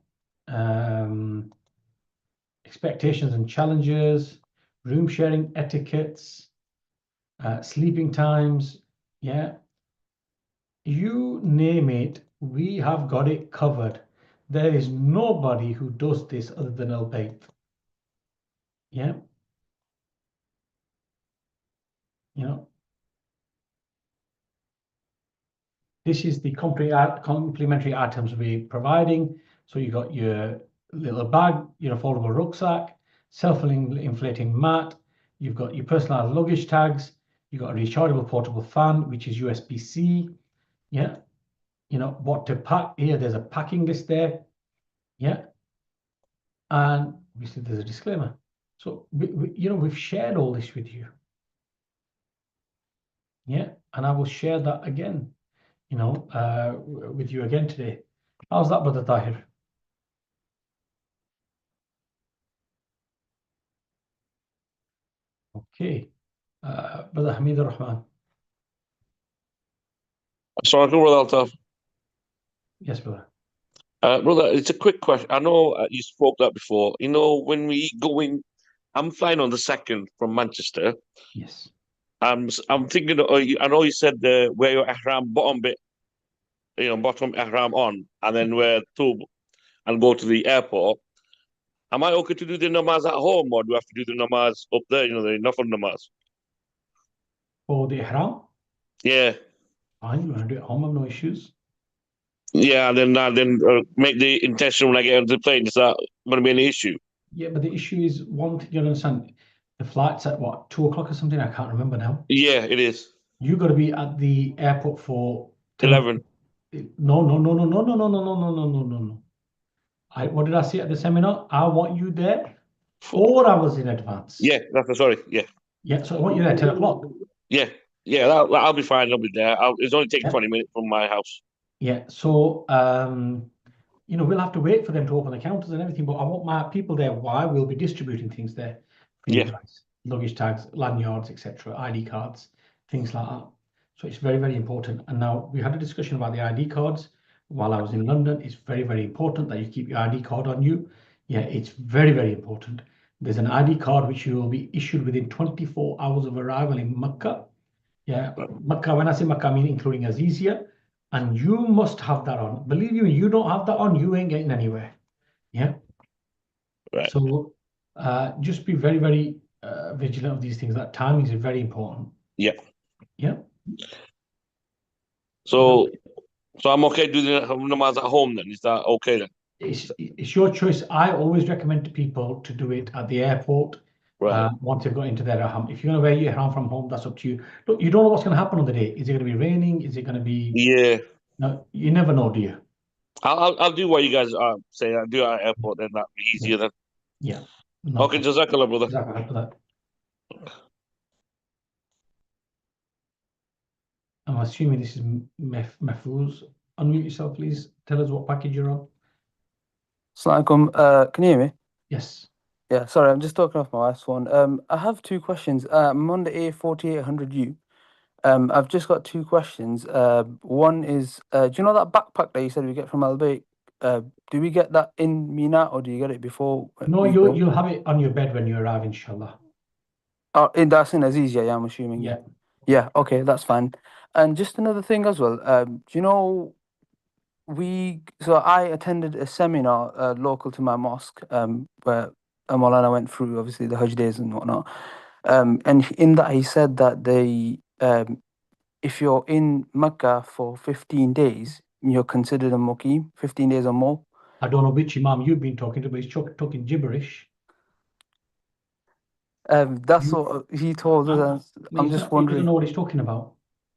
Expectations and challenges, room sharing etiquettes, sleeping times. Yeah. You name it, we have got it covered. There is nobody who does this other than al-Bayt. Yeah. You know, this is the complementary items we're providing. So you got your little bag, your affordable rucksack, self-inflating mat. You've got your personalized luggage tags. You've got a rechargeable portable fan, which is USB-C. Yeah. You know, what to pack. Here, there's a packing list there. Yeah. And obviously there's a disclaimer. So, we've shared all this with you. Yeah. And I will share that again, with you again today. How's that, Brother Tahir? Okay. Brother Hamid Rahman. Brother. Yes, brother. Brother, it's a quick question. I know you spoke that before. You know, when we go in, I'm flying on the 2nd from Manchester. Yes. I'm thinking. I know you said wear your ihram bottom bit, bottom ihram on, and then wear tube and go to the airport. Am I okay to do the namaz at home, or do I have to do the namaz up there? You know, the nafil namaz. For the ihram? Yeah. Fine, you want to do it at home, I have no issues. Yeah, and then make the intention when I get on the plane. Is that going to be an issue? Yeah, but the issue is one thing you understand. The flight's at what, 2 o'clock or something? I can't remember now. Yeah, it is. You got to be at the airport for 11. No. What did I say at the seminar? I want you there 4 hours in advance. Yeah, sorry. Yeah. Yeah, so I want you there 10 o'clock. Yeah, I'll be fine. I'll be there. It's only taking 20 minutes from my house. Yeah, so we'll have to wait for them to open the counters and everything, but I want my people there. Why? We'll be distributing things there for you guys. Luggage tags, lanyards, etc., ID cards, things like that. So it's very, very important. And now we had a discussion about the ID cards while I was in London. It's very, very important that you keep your ID card on you. Yeah, it's very, very important. There's an ID card which you will be issued within 24 hours of arrival in Makkah. Yeah, Makkah, when I say Makkah, I mean including Azizia. And you must have that on. Believe me, you don't have that on, you ain't getting anywhere. Yeah. Right. So just be very, very vigilant of these things. That timing is very important. Yeah. Yeah. So I'm okay doing the namaz at home then? Is that okay then? It's your choice. I always recommend to people to do it at the airport Right. Once they've got into their ihram. If you're going to wear your ihram from home, that's up to you. Look, you don't know what's going to happen on the day. Is it going to be raining? Is it going to be? Yeah. No, you never know, do you? I'll do what you guys are saying. I'll do it at airport, then that'll be Yeah. easier then. Yeah. No Okay, problem. Jazakallah, brother. Jazakallah for that. I'm assuming this is Mahfouz. Unmute yourself, please. Tell us what package you're on. Assalamu alaikum. Can you hear me? Yes. Yeah, sorry, I'm just talking off my wife's phone. I have two questions. I'm on the A4800U. I've just got two questions. One is, do you know that backpack that you said we get from Al-Bayt? Do we get that in Mina or do you get it before No, we go? you'll have it on your bed when you arrive, inshallah. Oh, that's in Aziz, yeah, I'm assuming. Yeah. Yeah, okay, that's fine. And just another thing as well. Do you know, so I attended a seminar local to my mosque, where Maulana went through obviously the Hajj days and whatnot. And in that he said that if you're in Makkah for 15 days, you're considered a muqim, 15 days or more. I don't know which imam you've been talking to, but he's talking gibberish. That's what he told us. I'm just He doesn't wondering. know what he's talking about.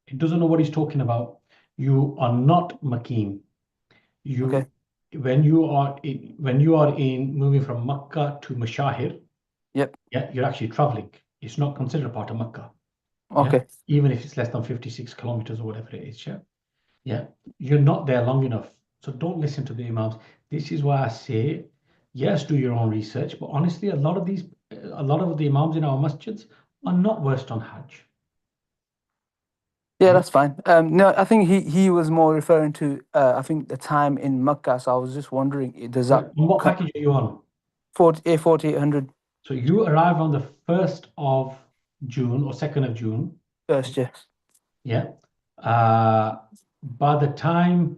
He doesn't know what he's talking about. You are not makim. Okay. When you are in moving from Makkah to Mashahir, Yep. yeah, you're actually traveling. It's not considered a part of Makkah. Okay. Yeah? Even if it's less than 56 kilometers or whatever it is. Yeah. Yeah. You're not there long enough. So don't listen to the imams. This is why I say, yes, do your own research. But honestly, a lot of the imams in our masjids are not versed on Hajj. Yeah, that's fine. No, I think he was more referring to I think the time in Makkah. So I was just wondering, does that What package are you on? A4800 So you arrive on the 1st of June or 2nd of June. first, yes. Yeah. By the time,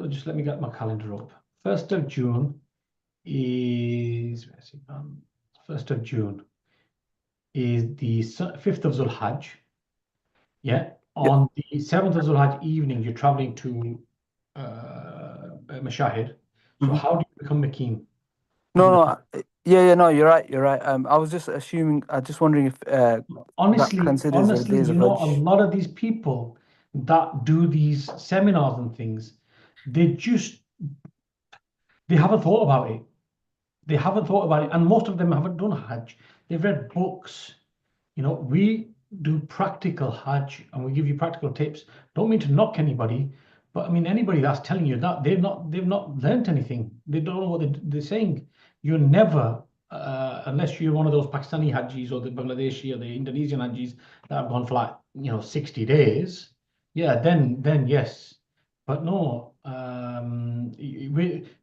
just let me get my calendar up. 1st of June is, where's it gone? 1st of June is the 5th of Zul-Hajj. Yeah. On the 7th of Zul-Hajj evening, you're traveling to Mashahid. So how do you become Makim? No, no, you're right. I was just assuming, just wondering if Honestly, that considers the days you of know, a Hajj. lot of these people that do these seminars and things, they haven't thought about it. They haven't thought about it. And most of them haven't done Hajj. They've read books. You know, we do practical Hajj and we give you practical tips. Don't mean to knock anybody, but I mean, anybody that's telling you that they've not learned anything. They don't know what they're saying. You're never, unless you're one of those Pakistani Hajjis or the Bangladeshi or the Indonesian Hajjis that have gone for like, 60 days. Yeah, then yes. But no,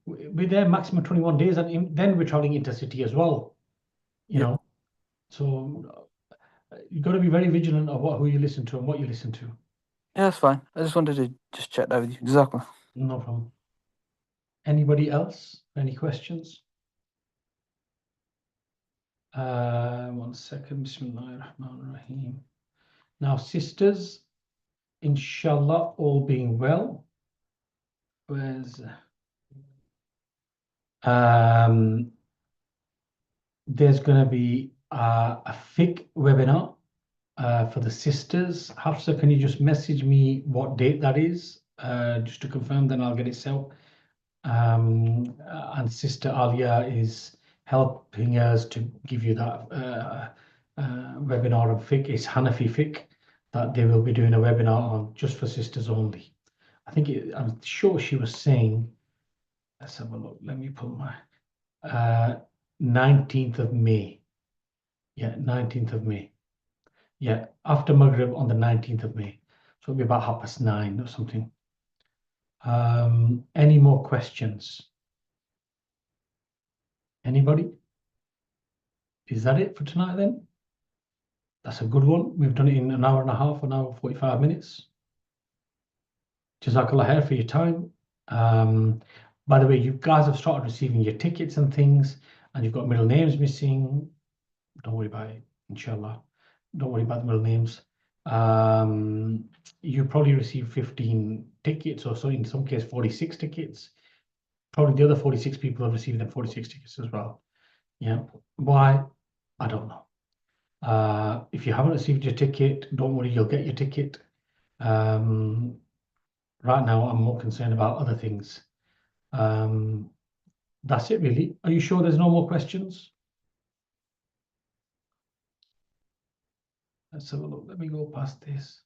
we're there maximum 21 days, and then we're traveling intercity as well. You know, so you've got to be very vigilant of who you listen to and what you listen to. Yeah, that's fine. I just wanted to just check that with you. Exactly. No problem. Anybody else? Any questions? 1 second. Bismillahirrahmanirrahim. Now, sisters, inshallah, all being well. There's going to be a fiqh webinar for the sisters. Hafsa, can you just message me what date that is, just to confirm, then I'll get it set. And Sister Alia is helping us to give you that webinar on fiqh. It's Hanafi fiqh that they will be doing a webinar on just for sisters only. I'm sure she was saying, let's have a look. Let me pull my 19th of May. Yeah, 19th of May. Yeah, after Maghrib on the 19th of May. So it'll be about 9:30 or something. Any more questions? Anybody? Is that it for tonight then? That's a good one. We've done it in an hour and a half, an hour, 45 minutes. Jazakallah khair for your time. By the way, you guys have started receiving your tickets and things, and you've got middle names missing. Don't worry about it, inshallah. Don't worry about the middle names. You probably received 15 tickets or so, in some case 46 tickets. Probably the other 46 people have received them 46 tickets as well. Yeah. Why? I don't know. If you haven't received your ticket, don't worry, you'll get your ticket. Right now, I'm more concerned about other things. That's it, really. Are you sure there's no more questions? Let's have a look. Let me go past this.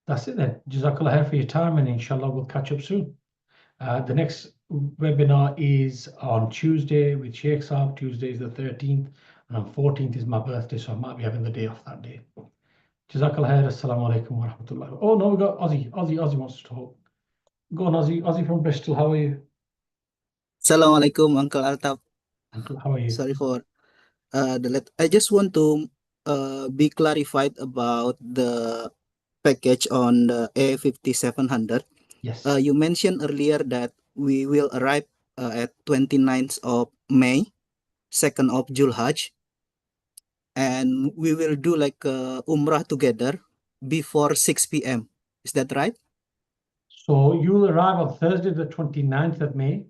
That's it then. Jazakallah khair for your time, and inshallah we'll catch up soon. The next webinar is on Tuesday with Sheikh Saab. Tuesday is the 13th, and on 14th is my birthday, so I might be having the day off that day. Jazakallah khair. Assalamu alaikum wa rahmatullah. Oh no, we got Ozzy. Ozzy wants to talk. Go on, Ozzy. Ozzy from Bristol. How are you? Assalamualaikum, Uncle Altaf. Uncle, how are you? Sorry for the let. I just want to be clarified about the package on the A5700. Yes. You mentioned earlier that we will arrive at 29th of May, 2nd of Julhaj, and we will do like Umrah together before 6 p.m. Is that right? So you'll arrive on Thursday, the 29th of May,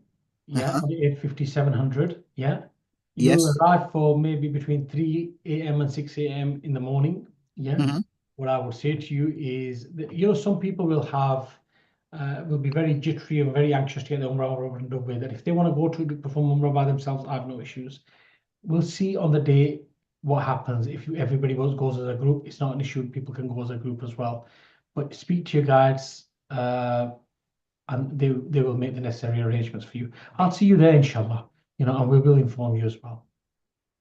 yeah, Uh-huh. on the 8:5700, yeah. You'll Yes. arrive for maybe between 3 a.m. and 6 a.m. in the morning, yeah. Mm-hmm. What I would say to you is that, some people will be very jittery and very anxious to get the Umrah over and done with. That if they want to go to perform Umrah by themselves, I have no issues. We'll see on the day what happens. If everybody goes as a group, it's not an issue. People can go as a group as well. But speak to your guides, and they will make the necessary arrangements for you. I'll see you there, inshallah. And we will inform you as well.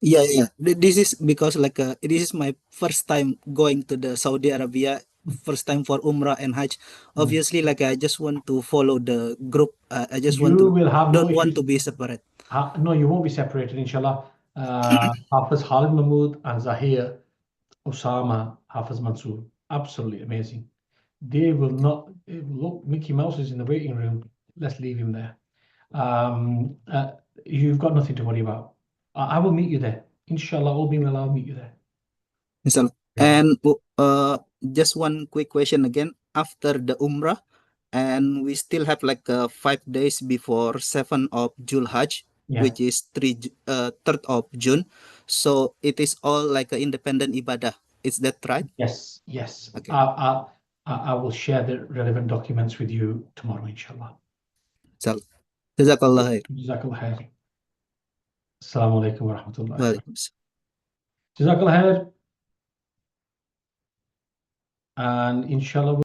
Yeah. This is because like this is my first time going to the Saudi Arabia, first time for Umrah and Hajj. Obviously, like I just want to follow the group. I just want You to will have no don't want issues. to be separate. No, you won't be separated, inshallah. Hafiz Khalid Mahmood and Zahir, Osama, Hafiz Mansour. Absolutely amazing. They will not look. Mickey Mouse is in the waiting room. Let's leave him there. You've got nothing to worry about. I will meet you there. Inshallah, all being well, I'll meet you there. Inshallah. Yeah. And just one quick question again. After the Umrah, and we still have like 5 days before 7th of Julhaj, Yeah. which is 3rd of June. So it is all like an independent ibadah. Is that right? Yes. Okay. I will share the relevant documents with you tomorrow, inshallah. So, Jazakallah khair. Jazakallah khair. Assalamu alaikum wa rahmatullahi wa Walaikum barakatuh. Jazakallah khair. And inshallah.